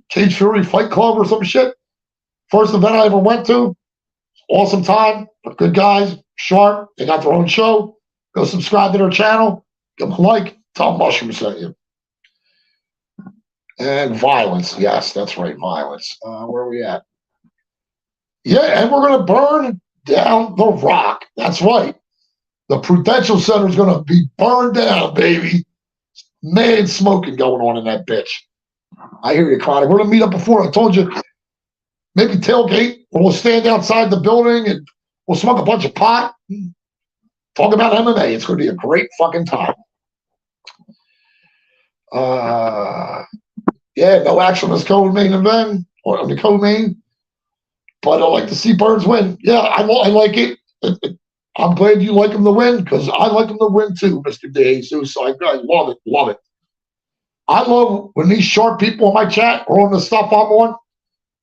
Cage Fury Fight Club or some shit. First event I ever went to. Awesome time. Good guys. Sharp. They got their own show. Go subscribe to their channel. Give them a like. Tell them Mushroom sent you. And violence. Yes, that's right. Violence. Where are we at? Yeah, and we're going to burn down the Rock. That's right. The Prudential Center is going to be burned down, baby. Mad smoking going on in that bitch. I hear you, Chronic. We're going to meet up before. I told you, maybe tailgate, or we'll stand outside the building and we'll smoke a bunch of pot. Talk about MMA. It's going to be a great fucking time. Yeah, no action on this co-main event, or on the co-main. But I like to see Burns win. Yeah, I like it. I'm glad you like him to win, because I like him to win too, Mr. DeJesus. So I love it. I love when these sharp people in my chat are on the stuff I'm on.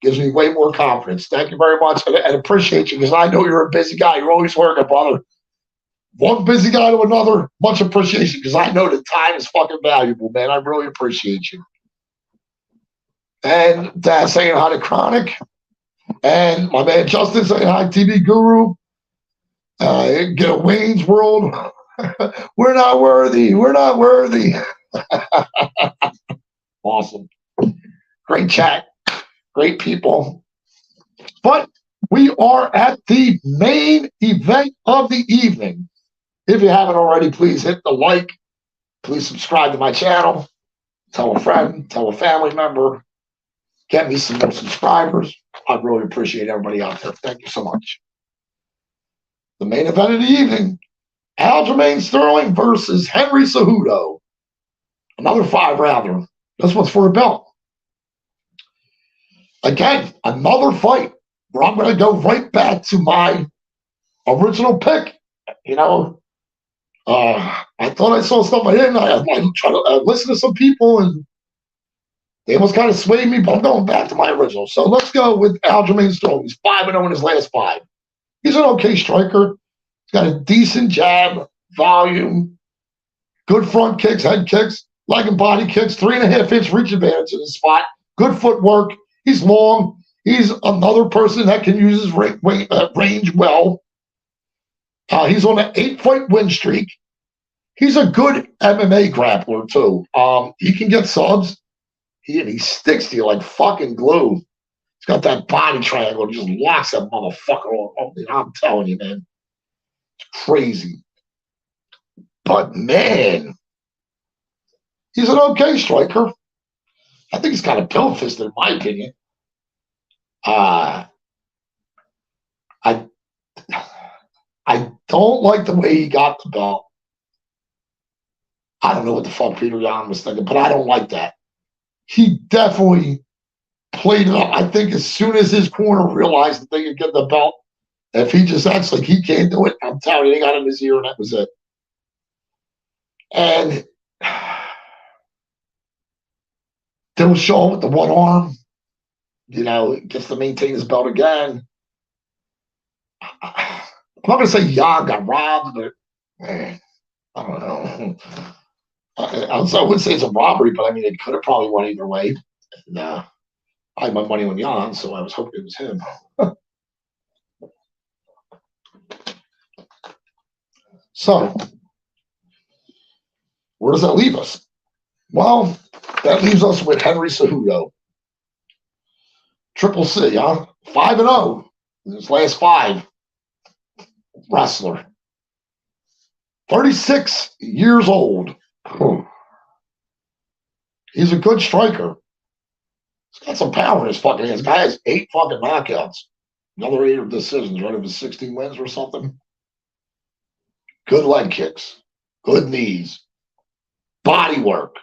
Gives me way more confidence. Thank you very much, and appreciate you, because I know you're a busy guy. You're always working, brother. One busy guy to another, much appreciation, because I know the time is fucking valuable, man. I really appreciate you. And Dad saying hi to Chronic. And my man Justin saying hi, TV Guru. Get a Wayne's World. We're not worthy. Awesome. Great chat. Great people. But we are at the main event of the evening. If you haven't already, please hit the like. Please subscribe to my channel. Tell a friend. Tell a family member. Get me some more subscribers. I'd really appreciate everybody out there. Thank you so much. The main event of the evening, Aljamain Sterling versus Henry Cejudo. Another 5-rounder. This one's for a belt. Again, another fight where I'm going to go right back to my original pick. I thought I saw stuff I didn't. I tried to listen to some people, and they almost kind of swayed me, but I'm going back to my original. So let's go with Aljamain Sterling. He's 5-0 in his last 5. He's an okay striker. He's got a decent jab, volume, good front kicks, head kicks, leg and body kicks, 3.5-inch reach advantage in his spot, good footwork. He's long. He's another person that can use his range well. He's on an 8-fight win streak. He's a good MMA grappler, too. He can get subs. He sticks to you like fucking glue. He's got that body triangle. Just locks that motherfucker off. I'm telling you, man. It's crazy. But man, he's an okay striker. I think he's kind of pill-fisted, in my opinion. I I don't like the way he got the belt. I don't know what the fuck Peter Yan was thinking, but I don't like that. He definitely played it up. I think as soon as his corner realized that they could get the belt, if he just acts like he can't do it, I'm telling you, they got in his ear and that was it. And Dillashaw with the one arm, gets to maintain his belt again. I'm not going to say Yan got robbed, but I don't know. I wouldn't say it's a robbery, but I mean, it could have probably went either way. And, I had my money on Yan, so I was hoping it was him. So, where does that leave us? Well, that leaves us with Henry Cejudo. Triple C, huh? 5-0 in his last 5. Wrestler. 36 years old. He's a good striker. He's got some power in his fucking hands. Guy has 8 fucking knockouts. Another 8 decisions, right? Of his 16 wins or something. Good leg kicks. Good knees. Body work.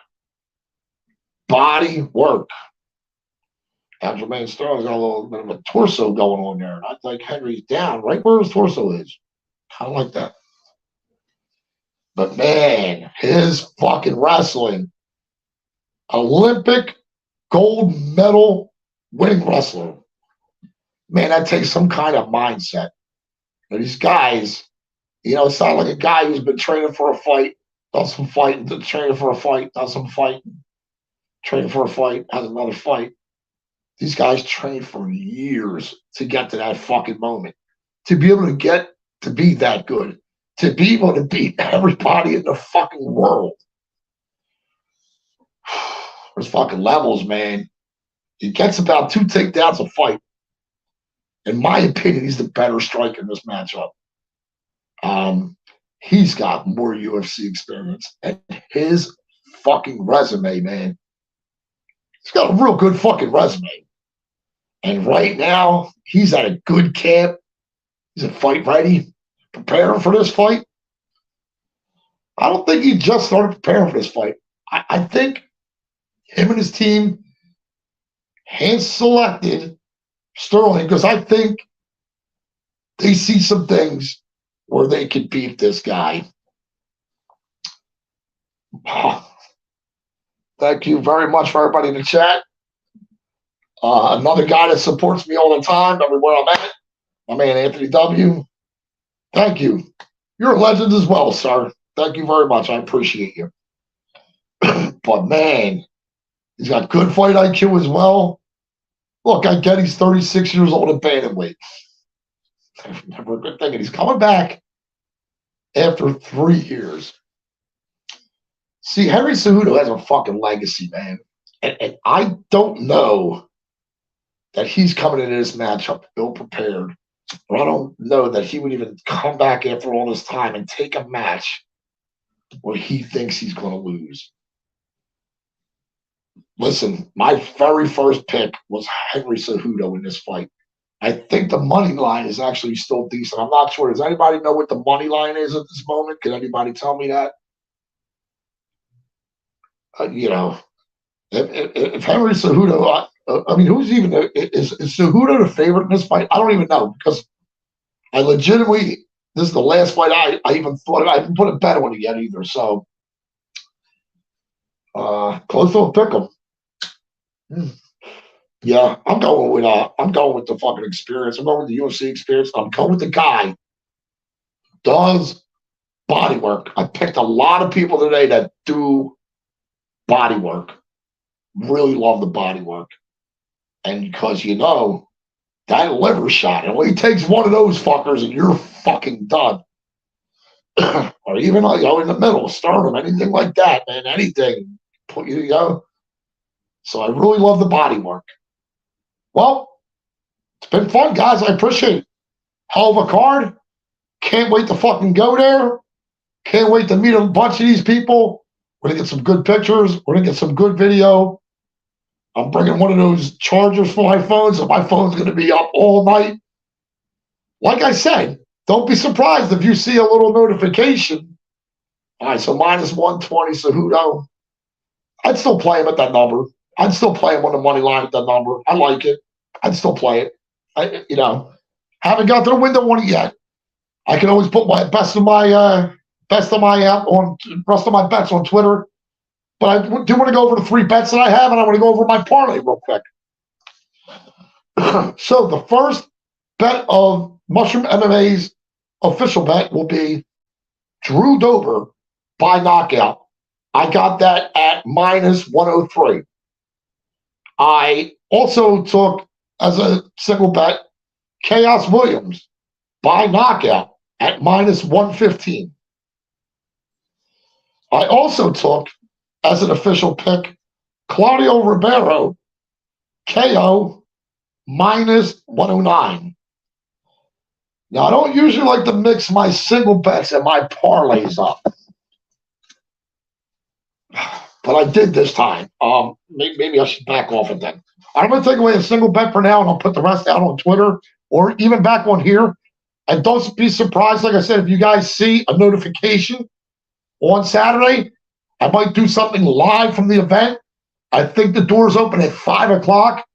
Body work. Jermaine Sterling's got a little bit of a torso going on there. And I think Henry's down right where his torso is. Kind of like that. But man, his fucking wrestling. Olympic gold medal winning wrestler. Man, that takes some kind of mindset. And these guys, it's not like a guy who's been training for a fight, does some fighting, training for a fight, does some fighting, training for a fight, has another fight. These guys train for years to get to that fucking moment. To be able to get to be that good. To be able to beat everybody in the fucking world. There's fucking levels, man. He gets about 2 takedowns a fight. In my opinion, he's the better striker in this matchup. He's got more UFC experience. And his fucking resume, man. He's got a real good fucking resume. And right now, he's at a good camp. He's a fight ready, preparing for this fight. I don't think he just started preparing for this fight. I think him and his team hand-selected Sterling because I think they see some things where they could beat this guy. Thank you very much for everybody in the chat. Another guy that supports me all the time, everywhere I'm at, my man Anthony W. Thank you. You're a legend as well, sir. Thank you very much. I appreciate you. But man, he's got good fight IQ as well. Look, I get he's 36 years old at bantamweight. Never a good thing. And he's coming back after 3 years. See, Henry Cejudo has a fucking legacy, man. And I don't know that he's coming into this matchup ill prepared. Or I don't know that he would even come back after all this time and take a match where he thinks he's going to lose. Listen, my very first pick was Henry Cejudo in this fight. I think the money line is actually still decent. I'm not sure. Does anybody know what the money line is at this moment? Can anybody tell me that? If Henry Cejudo, who's even is Cejudo the favorite in this fight? I don't even know because I legitimately, this is the last fight I even thought I didn't put a bet on it yet either. So close to a pick 'em. Yeah, I'm going with the fucking experience. I'm going with the UFC experience. I'm going with the guy who does body work. I picked a lot of people today that do body work. Really love the body work. And because that liver shot, it only takes one of those fuckers and you're fucking done. Or even in the middle, sternum, anything like that, man. Anything. So I really love the body work. Well, it's been fun, guys. I appreciate it. Hell of a card. Can't wait to fucking go there. Can't wait to meet a bunch of these people. We're going to get some good pictures. We're going to get some good video. I'm bringing one of those chargers for my phone, so my phone's going to be up all night. Like I said, don't be surprised if you see a little notification. All right, so minus 120 Cejudo. I'd still play him at that number. I'd still play him on the money line at that number. I like it. I'd still play it. Haven't got to the window on it yet. I can always put my rest of my bets on Twitter. But I do want to go over the 3 bets that I have, and I want to go over my parlay real quick. So the first bet of Mushroom MMA's official bet will be Drew Dober by knockout. I got that at minus 103. I also took, as a single bet, Chaos Williams by knockout at minus 115. I also took, as an official pick, Claudio Ribeiro, KO, minus 109. Now, I don't usually like to mix my single bets and my parlays up, but I did this time. Maybe I should back off it then. I'm going to take away a single bet for now, and I'll put the rest out on Twitter or even back on here. And don't be surprised, like I said, if you guys see a notification on Saturday, I might do something live from the event. I think the doors open at 5 o'clock.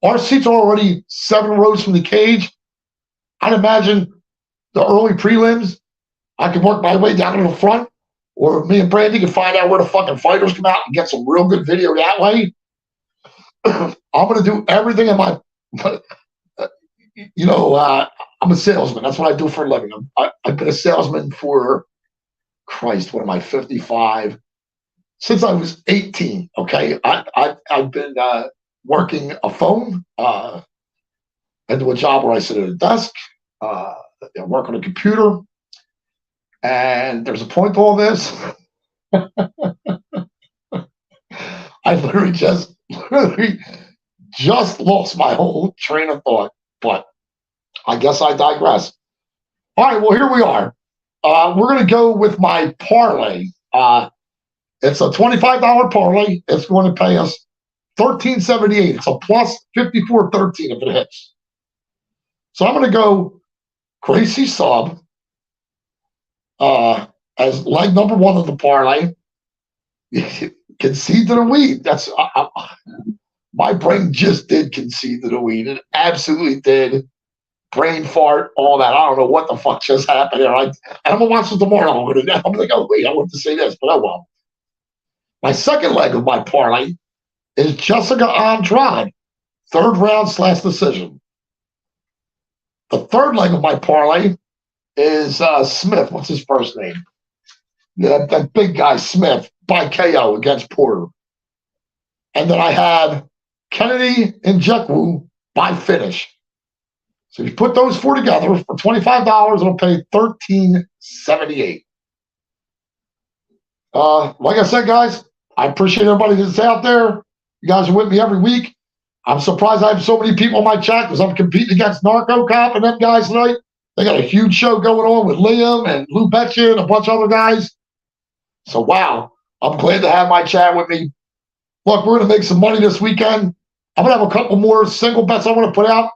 Our seats are already 7 rows from the cage. I'd imagine the early prelims, I could work my way down to the front, or me and Brandy can find out where the fucking fighters come out and get some real good video that way. I'm going to do everything in my, I'm a salesman. That's what I do for a living. I've been a salesman for, Christ, what am I, 55? Since I was 18, okay? I've been working a phone. I do a job where I sit at a desk, work on a computer, and there's a point to all this. I literally just lost my whole train of thought, but I guess I digress. All right, well, here we are. We're going to go with my parlay. It's a $25 parlay. It's going to pay us $13.78. It's a plus 54.13 if it hits. So I'm going to go Gracie Sub as leg number 1 of the parlay. Concede to the weed. That's my brain just did concede to the weed. It absolutely did. Brain fart, all that. I don't know what the fuck just happened here. I'm going to watch it tomorrow. I'm like, oh, wait, I want to say this, but oh well. My second leg of my parlay is Jessica Andrade, 3rd round / decision. The third leg of my parlay is Smith. What's his first name? Yeah, that big guy, Smith, by KO against Porter. And then I have Kennedy Nzechukwu by finish. So if you put those 4 together for $25, it'll pay $13.78. Like I said, guys, I appreciate everybody that's out there. You guys are with me every week. I'm surprised I have so many people in my chat because I'm competing against Narco Cop and them guys tonight. They got a huge show going on with Liam and Lou Betcha and a bunch of other guys. So, wow, I'm glad to have my chat with me. Look, we're going to make some money this weekend. I'm going to have a couple more single bets I want to put out,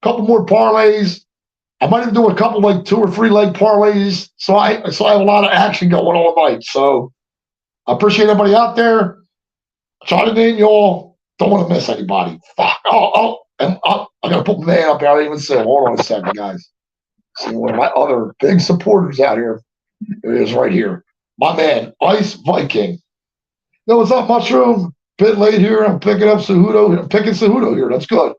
a couple more parlays. I might even do a couple, like 2 or 3 leg parlays. So I have a lot of action going all night. So I appreciate everybody out there. Try to name y'all. Don't want to miss anybody. Fuck. I got to put my man up here. I didn't even say it. Hold on a second, guys. See one of my other big supporters out here. It is right here. My man, Ice Viking. Yo, what's up, Mushroom? Bit late here. I'm picking up Cejudo. I'm picking Cejudo here. That's good.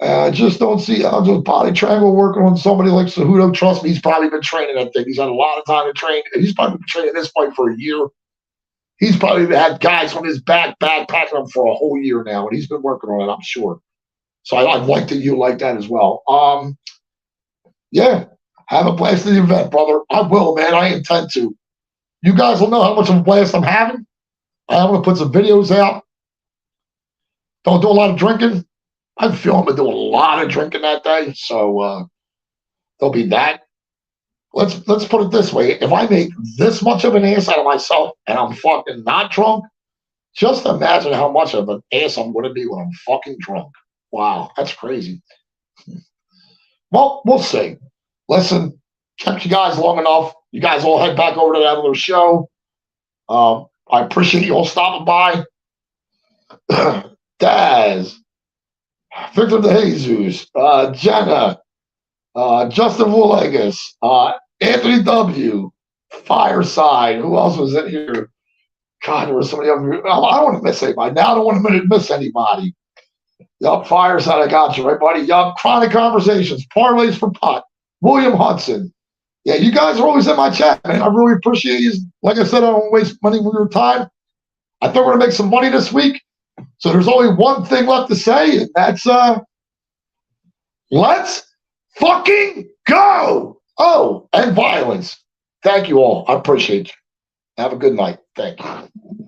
I just don't see Aljo's body triangle working on somebody like Cejudo. Trust me, he's probably been training that thing. He's had a lot of time to train. He's probably been training this fight for a year. He's probably had guys on his back backpacking him for a whole year now, and he's been working on it, I'm sure. So I like that you like that as well. Yeah, have a blast at the event, brother. I will, man. I intend to. You guys will know how much of a blast I'm having. I'm going to put some videos out. Don't do a lot of drinking. I feel I'm going to do a lot of drinking that day. So There'll be that. Let's put it this way. If I make this much of an ass out of myself and I'm fucking not drunk, just imagine how much of an ass I'm going to be when I'm fucking drunk. Wow, that's crazy. Well, we'll see. Listen, kept you guys long enough. You guys all head back over to that other show. I appreciate you all stopping by. Daz, Victor DeJesus, Jenna, Justin Villegas, Anthony W., Fireside. Who else was in here? God, there was somebody else. I don't want to miss anybody. Now I don't want to miss anybody. Yup, Fireside, I got you, right, buddy? Yup, Chronic Conversations, Parlays for Pot, William Hudson. Yeah, you guys are always in my chat, man. I really appreciate you. Like I said, I don't waste money with your time. I think we're going to make some money this week. So there's only one thing left to say, and that's let's fucking go. Oh, and violence. Thank you all. I appreciate you. Have a good night. Thank you.